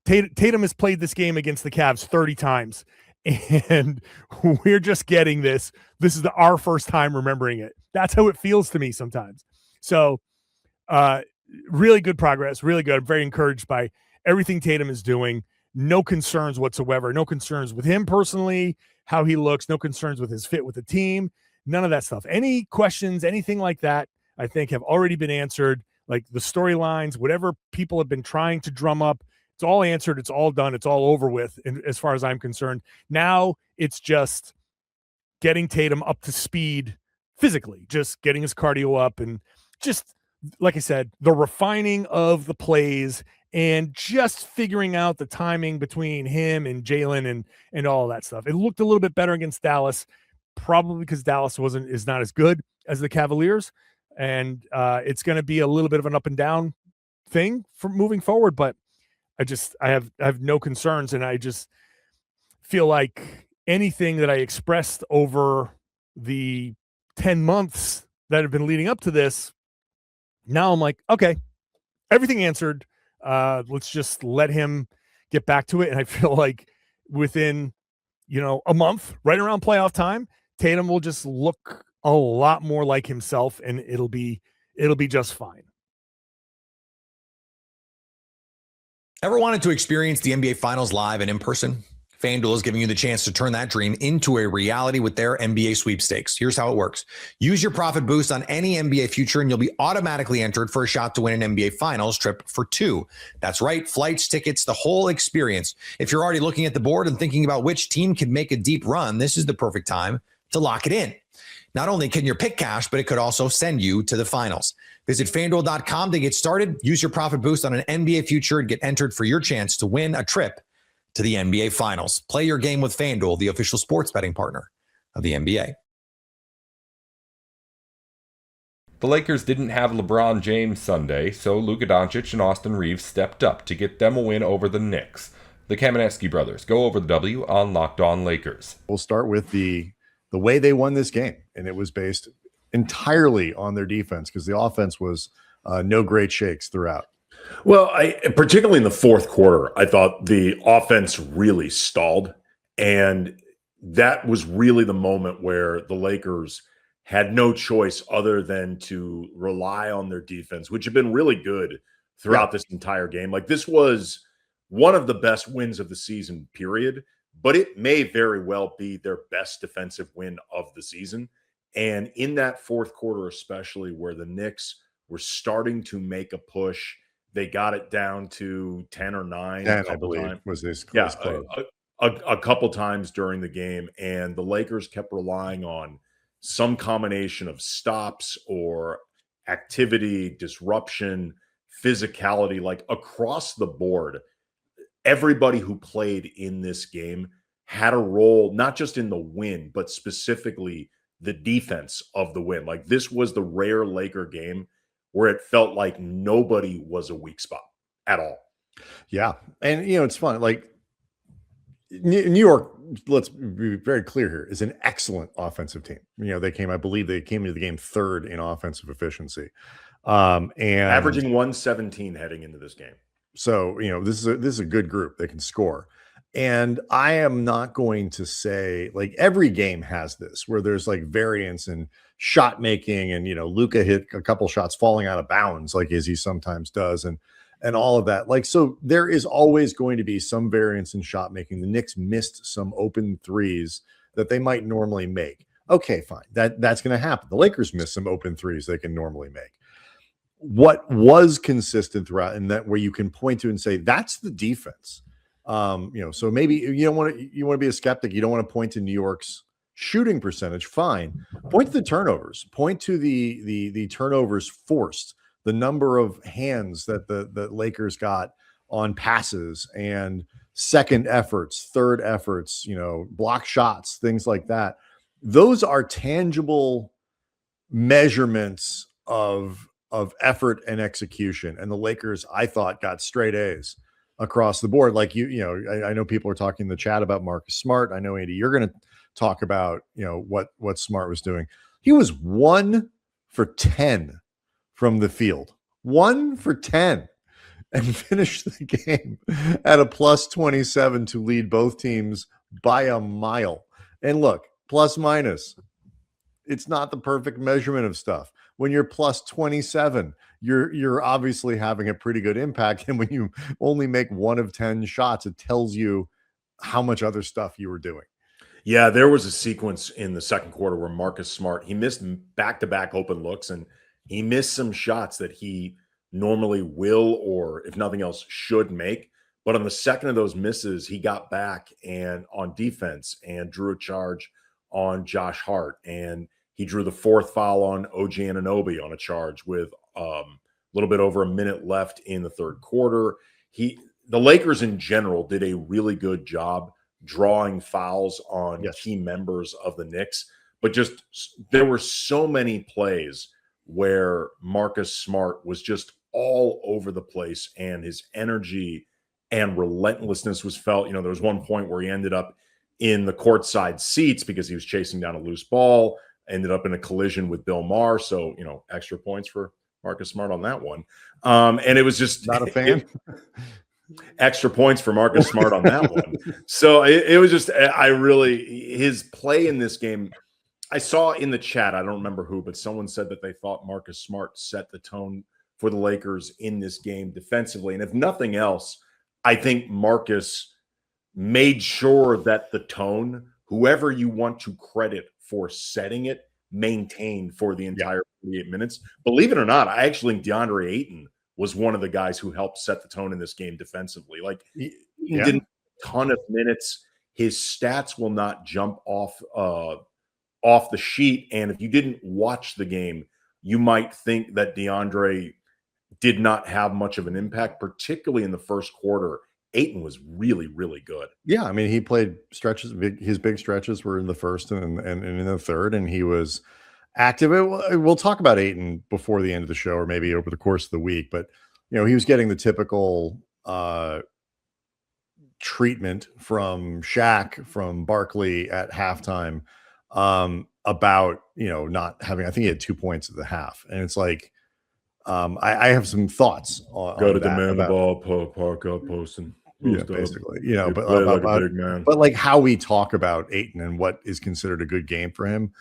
Tatum has played this game against the Cavs 30 times. And we're just getting this. This is our first time remembering it. That's how it feels to me sometimes. So really good progress, really good. I'm very encouraged by everything Tatum is doing. No concerns whatsoever. No concerns with him personally, how he looks, no concerns with his fit with the team, none of that stuff. Any questions, anything like that, I think have already been answered. Like the storylines, whatever people have been trying to drum up, it's all answered, it's all done, it's all over with, and as far as I'm concerned. Now it's just getting Tatum up to speed physically, just getting his cardio up, and just, like I said, the refining of the plays and just figuring out the timing between him and Jalen and all that stuff. It looked a little bit better against Dallas, probably because Dallas is not as good as the Cavaliers, and it's going to be a little bit of an up and down thing for moving forward, but I have no concerns, and I just feel like anything that I expressed over the 10 months that have been leading up to this, now I'm like, okay, everything answered. Let's just let him get back to it. And I feel like within, a month, right around playoff time, Tatum will just look a lot more like himself, and it'll be just fine. Ever wanted to experience the NBA Finals live and in person? FanDuel is giving you the chance to turn that dream into a reality with their NBA sweepstakes. Here's how it works. Use your profit boost on any NBA future and you'll be automatically entered for a shot to win an NBA Finals trip for 2. That's right, flights, tickets, the whole experience. If you're already looking at the board and thinking about which team can make a deep run, this is the perfect time to lock it in. Not only can your pick cash, but it could also send you to the finals. Visit FanDuel.com to get started. Use your profit boost on an NBA future and get entered for your chance to win a trip to the NBA Finals. Play your game with FanDuel, the official sports betting partner of the NBA. The Lakers didn't have LeBron James Sunday, so Luka Doncic and Austin Reeves stepped up to get them a win over the Knicks. The Kamenetsky brothers go over the W on Locked On Lakers. We'll start with the way they won this game, and it was based entirely on their defense because the offense was no great shakes throughout. Well, particularly in the fourth quarter, I thought the offense really stalled, and that was really the moment where the Lakers had no choice other than to rely on their defense, which had been really good throughout this entire game. Like, this was one of the best wins of the season, period, but it may very well be their best defensive win of the season. And in that fourth quarter, especially where the Knicks were starting to make a push, they got it down to 10 or 9. 10, I believe, was this close. A couple times during the game, and the Lakers kept relying on some combination of stops or activity, disruption, physicality, like across the board. Everybody who played in this game had a role, not just in the win, but specifically the defense of the win. Like, this was the rare Laker game where it felt like nobody was a weak spot at all. Yeah. And, it's fun. Like, New York, let's be very clear here, is an excellent offensive team. I believe they came into the game third in offensive efficiency. And averaging 117 heading into this game. So, this is a good group. They can score. And I am not going to say, like, every game has this where there's like variance in shot making, and Luka hit a couple shots falling out of bounds, like as he sometimes does, and all of that. Like, so there is always going to be some variance in shot making. The Knicks missed some open threes that they might normally make. Okay, fine. That's going to happen. The Lakers missed some open threes they can normally make. What was consistent throughout, and that where you can point to and say that's the defense. So maybe you want to be a skeptic. You don't want to point to New York's shooting percentage. Fine. Point to the turnovers. Point to the turnovers forced, the number of hands that the Lakers got on passes and second efforts, third efforts, block shots, things like that. Those are tangible measurements of effort and execution. And the Lakers, I thought, got straight A's across the board. Like, I know people are talking in the chat about Marcus Smart. I know, Andy, you're going to talk about, what Smart was doing. He was 1 for 10 from the field, 1 for 10, and finished the game at a plus 27 to lead both teams by a mile. And look, plus minus, it's not the perfect measurement of stuff. When you're plus 27, you're obviously having a pretty good impact. And when you only make 1 of 10 shots, it tells you how much other stuff you were doing. Yeah, there was a sequence in the second quarter where Marcus Smart, he missed back-to-back open looks, and he missed some shots that he normally will, or if nothing else, should make. But on the second of those misses, he got back and on defense and drew a charge on Josh Hart, and he drew the 4th foul on OG Anunoby on a charge with a little bit over a minute left in the third quarter. The Lakers in general did a really good job drawing fouls on key members of the Knicks, but just there were so many plays where Marcus Smart was just all over the place, and his energy and relentlessness was felt. There was one point where he ended up in the courtside seats because he was chasing down a loose ball, ended up in a collision with Bill Maher. So, extra points for Marcus Smart on that one. And it was just not a fan. Extra points for Marcus Smart on that one. So it was just, his play in this game, I saw in the chat, I don't remember who, but someone said that they thought Marcus Smart set the tone for the Lakers in this game defensively. And if nothing else, I think Marcus made sure that the tone, whoever you want to credit for setting it, maintained for the entire 48 minutes. Believe it or not, I actually think DeAndre Ayton was one of the guys who helped set the tone in this game defensively. Like, he didn't a ton of minutes. His stats will not jump off the sheet. And if you didn't watch the game, you might think that DeAndre did not have much of an impact, particularly in the first quarter. Ayton was really, really good. Yeah, I mean, he played stretches. His big stretches were in the first and in the third, and he was active. We'll talk about Ayton before the end of the show, or maybe over the course of the week. But he was getting the typical treatment from Shaq, from Barkley at halftime about not having. I think he had 2 points at the half, and it's like I have some thoughts. Go to demand the ball, park up, posting. Yeah, basically, but like how we talk about Ayton and what is considered a good game for him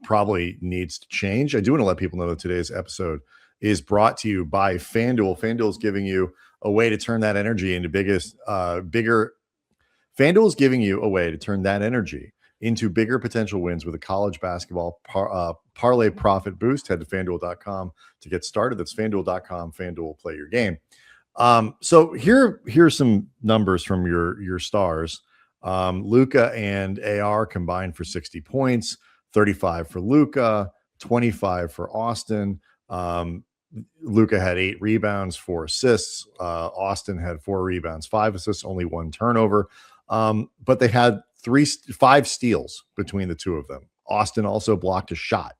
probably needs to change. I do want to let people know that today's episode is brought to you by FanDuel. FanDuel is giving you a way to turn that energy into bigger. FanDuel is giving you a way to turn that energy into bigger potential wins with a college basketball parlay profit boost. Head to FanDuel.com to get started. That's FanDuel.com. FanDuel, play your game. So here's some numbers from your stars. Luka and AR combined for 60 points, 35 for Luka, 25 for Austin. Luka had 8 rebounds, 4 assists. Austin had 4 rebounds, 5 assists, only 1 turnover. But they had 5 steals between the two of them. Austin also blocked a shot.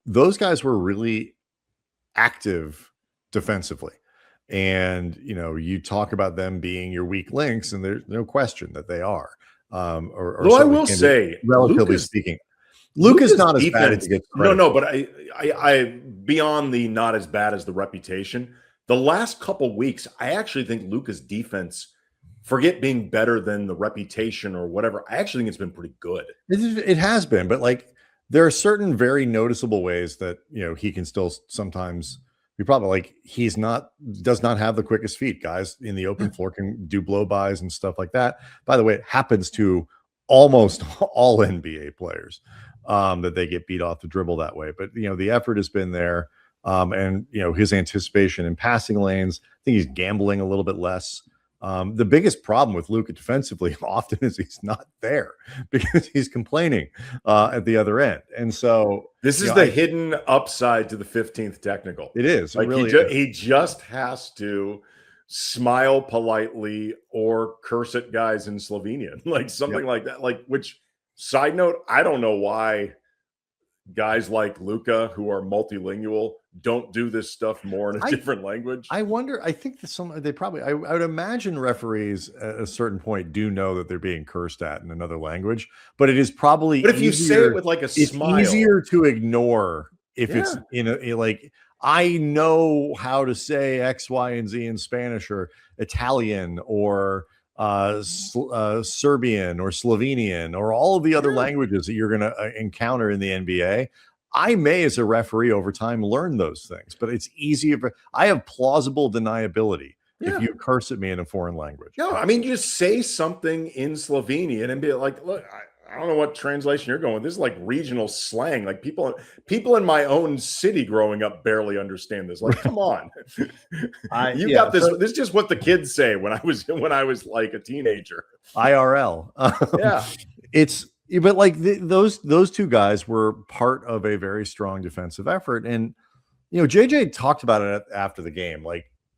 Those guys were really active defensively. And, you talk about them being your weak links, and there's no question that they are. Well, I will say, relatively speaking, Luka's not as bad as he gets credit. No, but I beyond the not as bad as the reputation, the last couple weeks, I actually think Luka's defense, forget being better than the reputation or whatever, I actually think it's been pretty good. It has been, but there are certain very noticeable ways that he can still sometimes be probably does not have the quickest feet. Guys in the open floor can do blow-bys and stuff like that. By the way, it happens to almost all NBA players that they get beat off the dribble that way. But the effort has been there, and his anticipation in passing lanes. I think he's gambling a little bit less. The biggest problem with Luka defensively often is he's not there because he's complaining at the other end. And so this is the hidden upside to the 15th technical. It is. It really he just has to smile politely or curse at guys in Slovenian, something like that. Which, side note, I don't know why guys like Luka who are multilingual don't do this stuff more in a different language. I wonder. I think that I would imagine referees at a certain point do know that they're being cursed at in another language, but it is probably. But if you say it with a smile, it's easier to ignore if it's I know how to say X, Y, and Z in Spanish or Italian or Serbian or Slovenian or all of the other languages that you're going to encounter in the NBA. I may, as a referee over time, learn those things, but it's easier. I have plausible deniability if you curse at me in a foreign language. No, I mean, just say something in Slovenian and be like, look, I don't know what translation you're going with. This is regional slang. People in my own city growing up barely understand this. Come on. Got this. This is just what the kids say when I was a teenager. IRL. But those two guys were part of a very strong defensive effort. And, JJ talked about it after the game.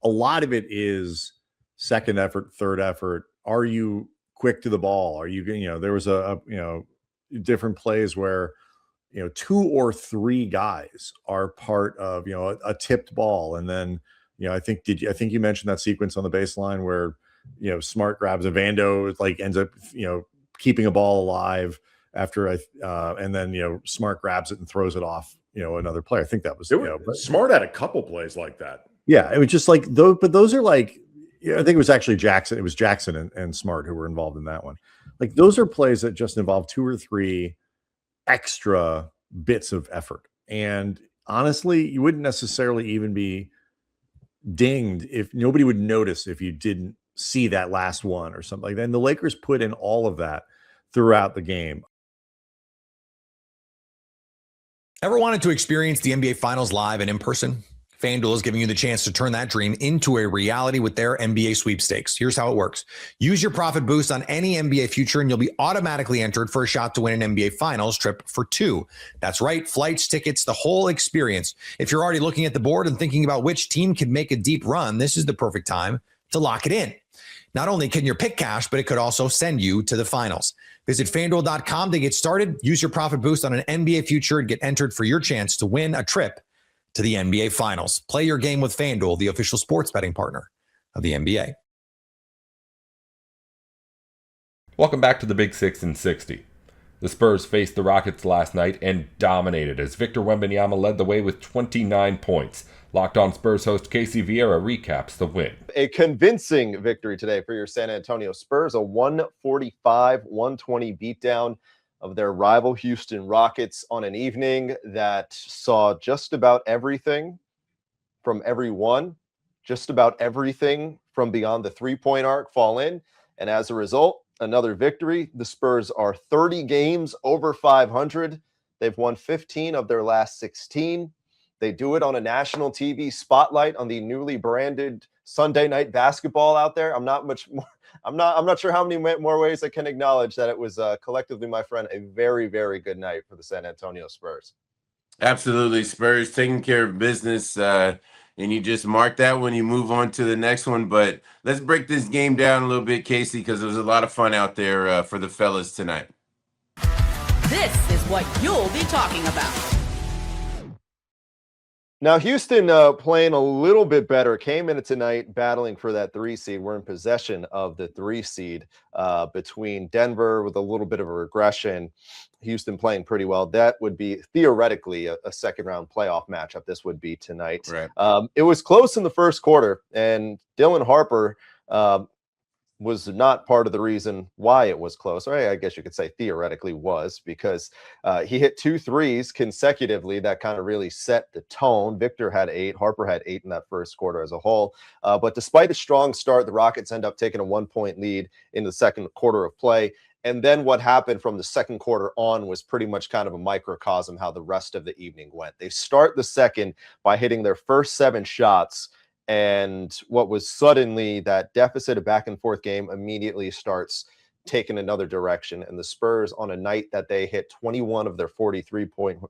A lot of it is second effort, third effort. Are you quick to the ball? Are you, there was a different plays where, 2 or 3 guys are part of, a tipped ball. And then, I think you mentioned that sequence on the baseline where, Smart grabs a Vando, ends up, keeping a ball alive after and then Smart grabs it and throws it off another player. I think that was Smart had a couple plays like that. Yeah, it was just those, but those are I think it was actually Jackson. It was Jackson and Smart who were involved in that one. Those are plays that just involve 2 or 3 extra bits of effort. And honestly, you wouldn't necessarily even be dinged if nobody would notice if you didn't see that last one or something like that. And the Lakers put in all of that throughout the game. Ever wanted to experience the NBA Finals live and in person? FanDuel is giving you the chance to turn that dream into a reality with their NBA sweepstakes. Here's how it works. Use your profit boost on any NBA future and you'll be automatically entered for a shot to win an NBA Finals trip for 2. That's right, flights, tickets, the whole experience. If you're already looking at the board and thinking about which team could make a deep run, this is the perfect time to lock it in. Not only can your pick cash, but it could also send you to the finals. Visit FanDuel.com to get started. Use your profit boost on an NBA future and get entered for your chance to win a trip to the NBA Finals. Play your game with FanDuel, the official sports betting partner of the NBA. Welcome back to the Big Six in 60. The Spurs faced the Rockets last night and dominated as Victor Wembanyama led the way with 29 points. Locked On Spurs host Casey Vieira recaps the win. A convincing victory today for your San Antonio Spurs, a 145-120 beatdown of their rival Houston Rockets on an evening that saw just about everything from everyone, just about everything from beyond the three-point arc fall in. And as a result, another victory. The Spurs are 30 games over 500. They've won 15 of their last 16. They do it on a national TV spotlight on the newly branded Sunday Night Basketball out there. I'm not sure how many more ways I can acknowledge that it was collectively, my friend, a very, very good night for the San Antonio Spurs. Absolutely. Spurs taking care of business. and you just mark that when you move on to the next one. But let's break this game down a little bit, Casey, because there was a lot of fun out there for the fellas tonight. This is what you'll be talking about. Now, Houston playing a little bit better, came in tonight battling for that 3 seed. We're in possession of the 3 seed between Denver with a little bit of a regression. Houston playing pretty well. That would be theoretically a second round playoff matchup. This would be tonight. Right. It was close in the first quarter, and Dylan Harper was not part of the reason why it was close. Or I guess you could say theoretically was, because he hit 2 threes consecutively that kind of really set the tone. Victor had 8, Harper had 8 in that first quarter as a whole. But despite a strong start, the Rockets end up taking a 1-point lead in the second quarter of play. And then what happened from the second quarter on was pretty much kind of a microcosm how the rest of the evening went. They start the second by hitting their first 7 shots. And what was suddenly that deficit, a back and forth game, immediately starts taking another direction. And the Spurs, on a night that they hit 21 of their 43 pointers,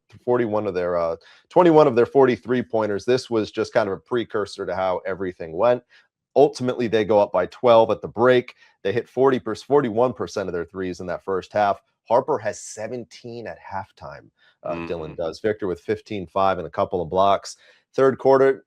this was just kind of a precursor to how everything went. Ultimately, they go up by 12 at the break. They hit 41% of their threes in that first half. Harper has 17 at halftime. Dylan does. Victor with 15-5 and a couple of blocks. Third quarter,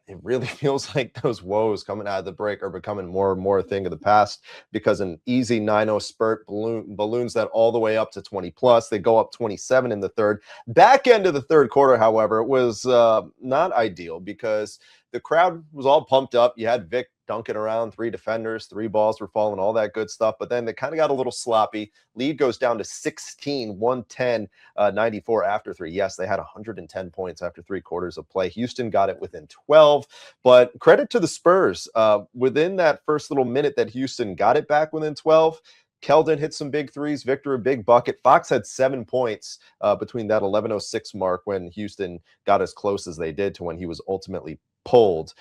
it really feels like those woes coming out of the break are becoming more and more a thing of the past, because an easy 9-0 spurt balloons that all the way up to 20 plus. They go up 27 in the third. Back end of the third quarter, however, it was not ideal because the crowd was all pumped up. You had Vic dunking around 3 defenders, 3 balls were falling, all that good stuff. But then they kind of got a little sloppy. Lead goes down to 16, 110, 94 after 3. Yes, they had 110 points after 3 quarters of play. Houston got it within 12. But credit to the Spurs. Within that first little minute that Houston got it back within 12, Keldon hit some big threes. Victor, a big bucket. Fox had 7 points between that 11:06 mark when Houston got as close as they did to when he was ultimately pulled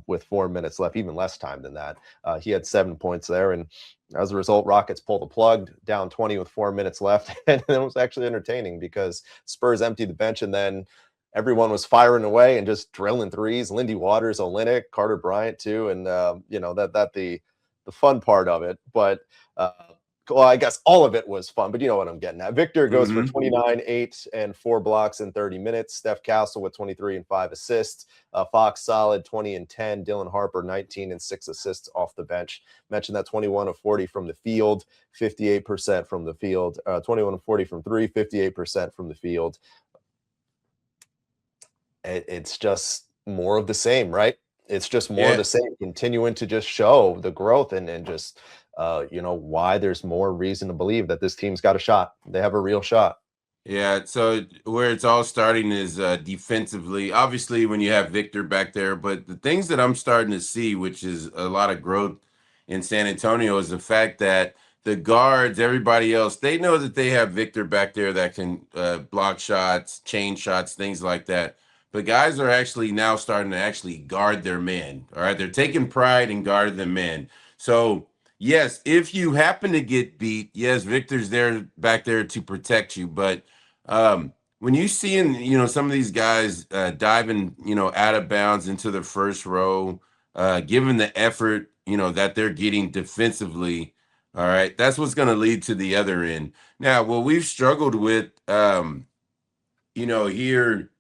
with 4 minutes left, even less time than that. He had 7 points there. And as a result, Rockets pull the plug, down 20 with 4 minutes left. And it was actually entertaining because Spurs emptied the bench, and then everyone was firing away and just drilling threes. Lindy Waters, Olynyk, Carter Bryant too. And, the fun part of it. But, well, I guess all of it was fun, but you know what I'm getting at. Victor goes for 29, 8, and 4 blocks in 30 minutes. Steph Castle with 23 and 5 assists. Fox solid, 20 and 10. Dylan Harper, 19 and 6 assists off the bench. Mentioned that 21 of 40 from the field, 58% from the field. 21 of 40 from 3, 58% from the field. It's just more of the same, right? It's just more of the same, continuing to just show the growth and just why there's more reason to believe that this team's got a shot. They have a real shot. Yeah, so where it's all starting is defensively. Obviously, when you have Victor back there, but the things that I'm starting to see, which is a lot of growth in San Antonio, is the fact that the guards, everybody else, they know that they have Victor back there that can block shots, chain shots, things like that. But guys are actually now starting to actually guard their men. All right, they're taking pride in guarding the men. So yes, if you happen to get beat, yes, Victor's there back there to protect you. But when you see some of these guys diving, out of bounds into the first row, given the effort, that they're getting defensively, all right, that's what's going to lead to the other end. Now, what we've struggled with, here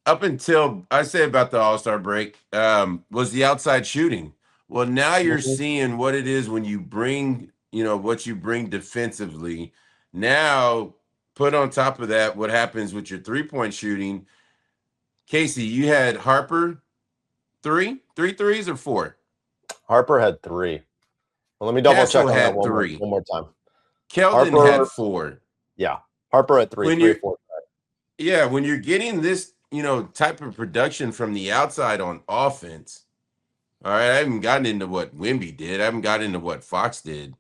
up until I say about the All-Star break, was the outside shooting. Well, now you're seeing what it is when you bring, what you bring defensively. Now, put on top of that what happens with your three-point shooting. Casey, you had Harper, 3 threes or 4? Harper had 3. Well, let me double check on that one more time. Keldon had 4. Yeah, Harper had 3, 4. Yeah, when you're getting this, type of production from the outside on offense. All right, I haven't gotten into what Wemby did. I haven't gotten into what Fox did.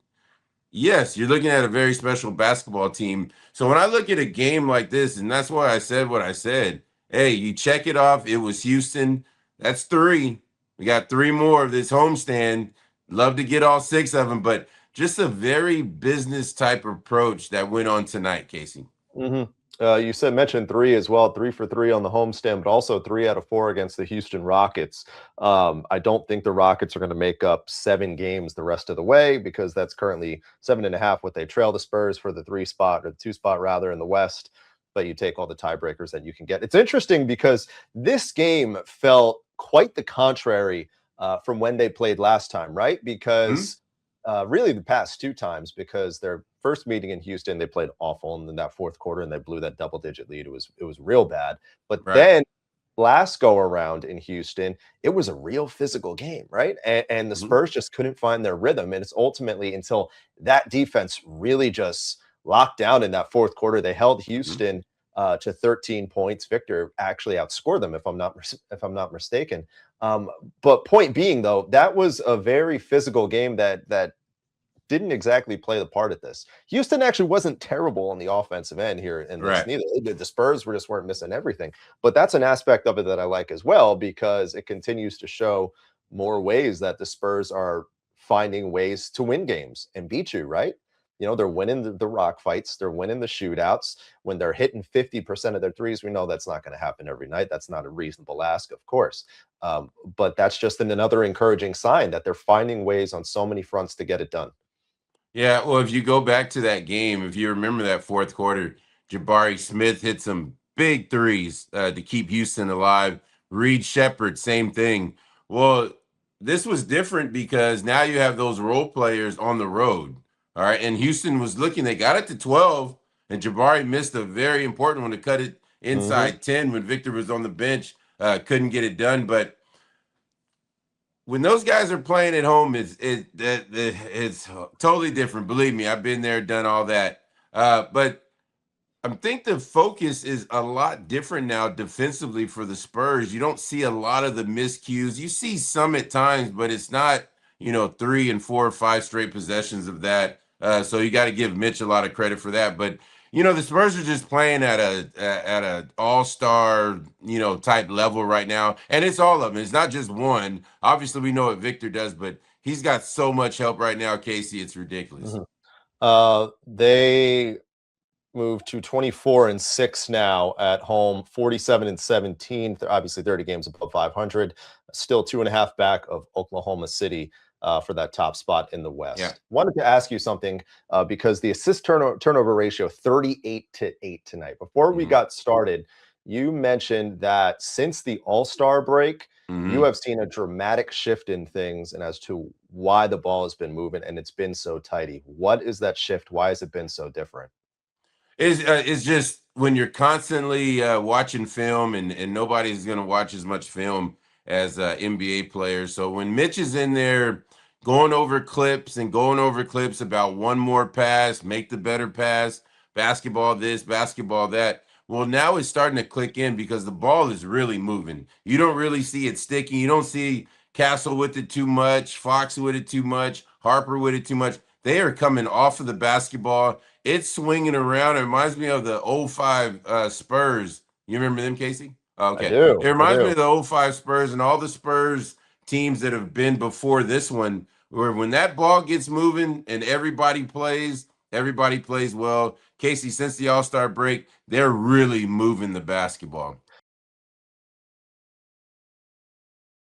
Yes, you're looking at a very special basketball team. So when I look at a game like this, and that's why I said what I said, hey, you check it off. It was Houston. That's 3. We got 3 more of this homestand. Love to get all 6 of them, but just a very business type approach that went on tonight, Casey. You mentioned 3 as well, 3 for 3 on the homestand, but also 3 out of 4 against the Houston Rockets. I don't think the Rockets are going to make up 7 games the rest of the way, because that's currently 7.5 what they trail the Spurs for the 3 spot, or the 2 spot rather, in the West. But you take all the tiebreakers that you can get. It's interesting because this game felt quite the contrary from when they played last time, right? Because really the past 2 times, because their first meeting in Houston, they played awful in that fourth quarter and they blew that double-digit lead. It was real bad. But then last go around in Houston, it was a real physical game, right? And the Spurs just couldn't find their rhythm. And it's ultimately until that defense really just locked down in that fourth quarter. They held Houston to 13 points. Victor actually outscored them, if I'm not mistaken. But point being, though, that was a very physical game that didn't exactly play the part at this. Houston actually wasn't terrible on the offensive end here in this neither. The Spurs weren't missing everything. But that's an aspect of it that I like as well, because it continues to show more ways that the Spurs are finding ways to win games and beat you, right? You know, they're winning the rock fights. They're winning the shootouts. When they're hitting 50% of their threes, we know that's not going to happen every night. That's not a reasonable ask, of course. But that's just another encouraging sign that they're finding ways on so many fronts to get it done. Yeah, well, if you go back to that game, if you remember that fourth quarter, Jabari Smith hit some big threes to keep Houston alive. Reed Shepherd, same thing. Well, this was different because now you have those role players on the road. All right. And Houston was looking, they got it to 12, and Jabari missed a very important one to cut it inside 10 when Victor was on the bench. Couldn't get it done. But when those guys are playing at home, it's totally different. Believe me, I've been there, done all that. But I think the focus is a lot different now defensively for the Spurs. You don't see a lot of the miscues. You see some at times, but it's not, 3 and 4 or 5 straight possessions of that. So you got to give Mitch a lot of credit for that. But the Spurs are just playing at a all-star, type level right now. And it's all of them. It's not just one. Obviously, we know what Victor does, but he's got so much help right now, Casey. It's ridiculous. They moved to 24-6 now at home, 47-17. Obviously, 30 games above 500. Still 2.5 back of Oklahoma City for that top spot in the West. Yeah. Wanted to ask you something because the assist turnover ratio 38-8 tonight. Before we got started, you mentioned that since the All-Star break, you have seen a dramatic shift in things and as to why the ball has been moving and it's been so tidy. What is that shift? Why has it been so different? It's just when you're constantly watching film and nobody's going to watch as much film as NBA players. So when Mitch is in there going over clips about one more pass, make the better pass, basketball this, basketball that. Well, now it's starting to click in because the ball is really moving. You don't really see it sticking. You don't see Castle with it too much, Fox with it too much, Harper with it too much. They are coming off of the basketball. It's swinging around. It reminds me of the 05 Spurs. You remember them, Casey? Okay. I do. It reminds me of the 05 Spurs and all the Spurs teams that have been before this one, where when that ball gets moving and everybody plays well. Casey, since the All-Star break, they're really moving the basketball.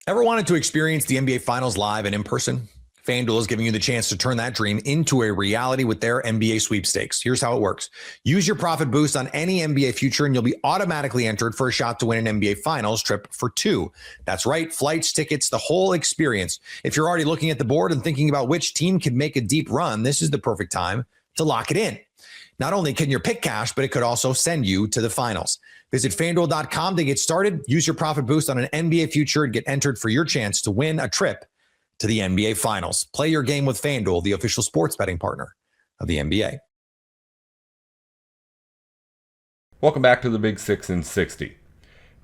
Ever wanted to experience the NBA Finals live and in person? FanDuel is giving you the chance to turn that dream into a reality with their NBA sweepstakes. Here's how it works. Use your profit boost on any NBA future and you'll be automatically entered for a shot to win an NBA Finals trip for 2. That's right, flights, tickets, the whole experience. If you're already looking at the board and thinking about which team could make a deep run, this is the perfect time to lock it in. Not only can your pick cash, but it could also send you to the finals. Visit FanDuel.com to get started. Use your profit boost on an NBA future and get entered for your chance to win a trip to the NBA Finals. Play your game with FanDuel, the official sports betting partner of the NBA. Welcome back to the Big 6 in 60.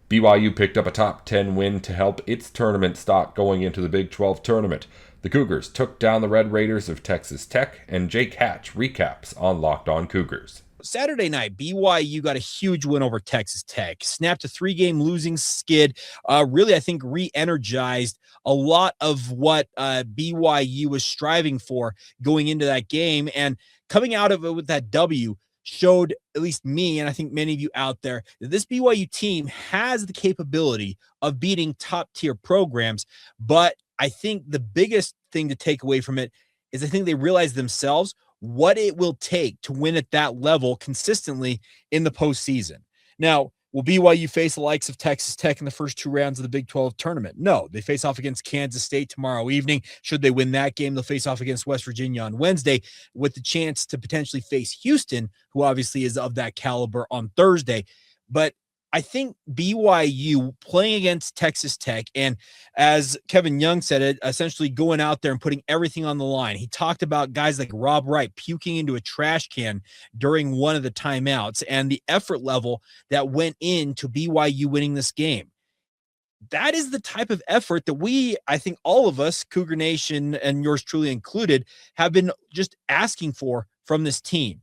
BYU picked up a top 10 win to help its tournament stock going into the Big 12 tournament. The Cougars took down the Red Raiders of Texas Tech, and Jake Hatch recaps on Locked On Cougars. Saturday night, BYU got a huge win over Texas Tech, snapped a 3-game losing skid, really, I think, re-energized a lot of what BYU was striving for going into that game. And coming out of it with that W, showed at least me, and I think many of you out there, that this BYU team has the capability of beating top tier programs. But I think the biggest thing to take away from it is I think they realize themselves what it will take to win at that level consistently in the postseason. Now, will BYU face the likes of Texas Tech in the first 2 rounds of the Big 12 tournament? No, they face off against Kansas State tomorrow evening. Should they win that game, they'll face off against West Virginia on Wednesday with the chance to potentially face Houston, who obviously is of that caliber, on Thursday. But I think BYU playing against Texas Tech, and as Kevin Young said it, essentially going out there and putting everything on the line. He talked about guys like Rob Wright puking into a trash can during one of the timeouts and the effort level that went into BYU winning this game. That is the type of effort that we, I think all of us, Cougar Nation and yours truly included, have been just asking for from this team.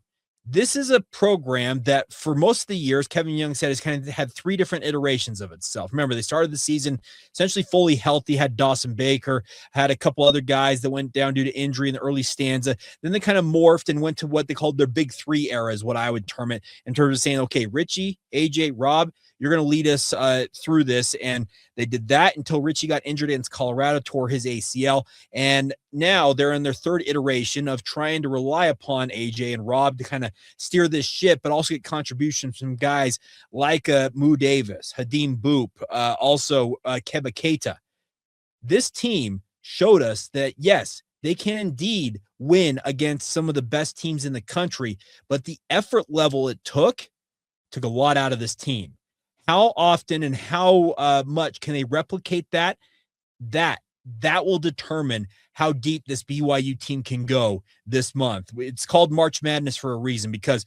This is a program that for most of the years, Kevin Young said, has kind of had 3 different iterations of itself. Remember, they started the season essentially fully healthy, had Dawson Baker, had a couple other guys that went down due to injury in the early stanza. Then they kind of morphed and went to what they called their big 3 era, is what I would term it, in terms of saying, okay, Richie, AJ, Rob, you're going to lead us through this. And they did that until Richie got injured against Colorado, tore his ACL. And now they're in their 3rd iteration of trying to rely upon AJ and Rob to kind of steer this ship, but also get contributions from guys like Moo Davis, Hadim Boop, also Keba Keita. This team showed us that, yes, they can indeed win against some of the best teams in the country, but the effort level it took a lot out of this team. How often and how much can they replicate that? That will determine how deep this BYU team can go this month. It's called March Madness for a reason, because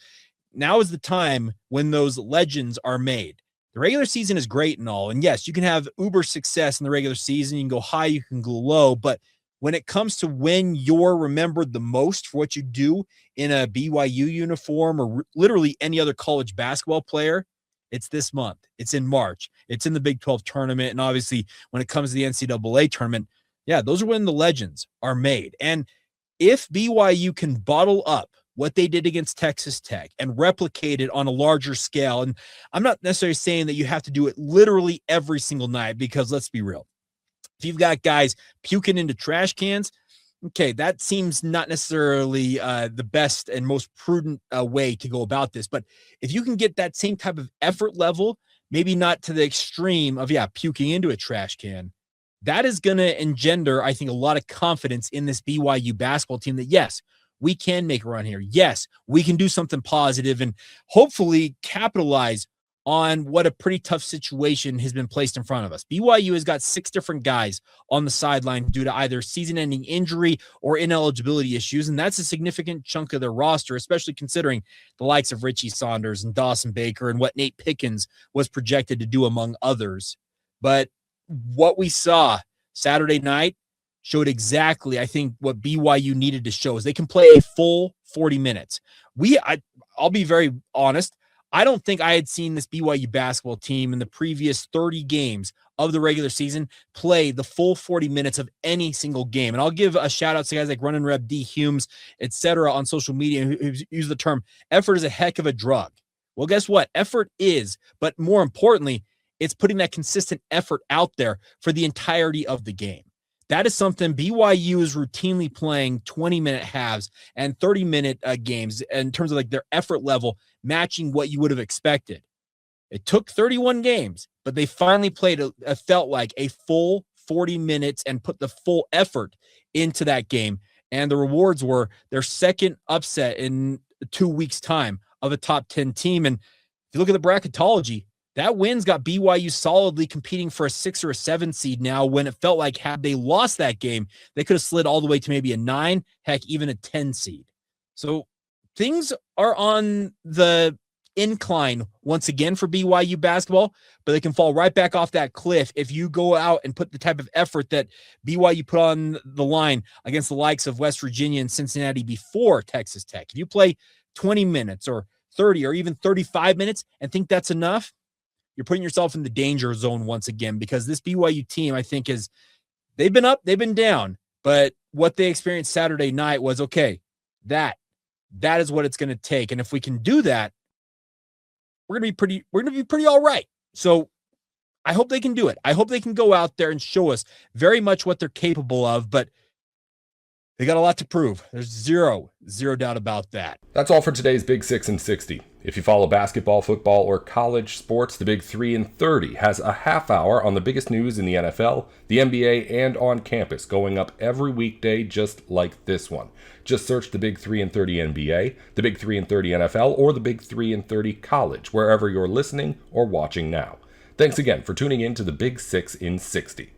now is the time when those legends are made. The regular season is great and all, and yes, you can have uber success in the regular season. You can go high, you can go low, but when it comes to when you're remembered the most for what you do in a BYU uniform or literally any other college basketball player, it's this month. It's in March. It's in the Big 12 tournament. And obviously, when it comes to the NCAA tournament, yeah, those are when the legends are made. And if BYU can bottle up what they did against Texas Tech and replicate it on a larger scale, and I'm not necessarily saying that you have to do it literally every single night, because let's be real. If you've got guys puking into trash cans, okay, that seems not necessarily the best and most prudent way to go about this. But if you can get that same type of effort level, maybe not to the extreme of, puking into a trash can, that is going to engender, I think, a lot of confidence in this BYU basketball team that, yes, we can make a run here. Yes, we can do something positive and hopefully capitalize on what a pretty tough situation has been placed in front of us. BYU has got 6 different guys on the sideline due to either season-ending injury or ineligibility issues, and that's a significant chunk of their roster, especially considering the likes of Richie Saunders and Dawson Baker and what Nate Pickens was projected to do, among others. But what we saw Saturday night showed exactly, I think, what BYU needed to show is they can play a full 40 minutes. I'll be very honest. I don't think I had seen this BYU basketball team in the previous 30 games of the regular season play the full 40 minutes of any single game. And I'll give a shout out to guys like Run and Rep, D. Humes, etc. on social media who use the term effort is a heck of a drug. Well, guess what? Effort is, but more importantly, it's putting that consistent effort out there for the entirety of the game. That is something BYU is routinely playing 20-minute halves and 30-minute games in terms of like their effort level matching what you would have expected. It took 31 games, but they finally played felt like a full 40 minutes and put the full effort into that game. And the rewards were their second upset in 2 weeks' time of a top 10 team. And if you look at the bracketology, that win's got BYU solidly competing for a 6 or a 7 seed now, when it felt like had they lost that game, they could have slid all the way to maybe a 9, heck, even a 10 seed. So things are on the incline once again for BYU basketball, but they can fall right back off that cliff if you go out and put the type of effort that BYU put on the line against the likes of West Virginia and Cincinnati before Texas Tech. If you play 20 minutes or 30 or even 35 minutes and think that's enough, you're putting yourself in the danger zone once again, because this BYU team, I think, they've been up, they've been down, but what they experienced Saturday night was, okay, that that is what it's going to take. And if we can do that, we're going to be pretty all right. So I hope they can do it. I hope they can go out there and show us very much what they're capable of, but they got a lot to prove. There's zero doubt about that. That's all for today's Big 6 in 60. If you follow basketball, football, or college sports, the Big 3 in 30 has a half hour on the biggest news in the NFL, the NBA, and on campus, going up every weekday just like this one. Just search the Big 3 in 30 NBA, the Big 3 in 30 NFL, or the Big 3 in 30 college, wherever you're listening or watching now. Thanks again for tuning in to the Big 6 in 60.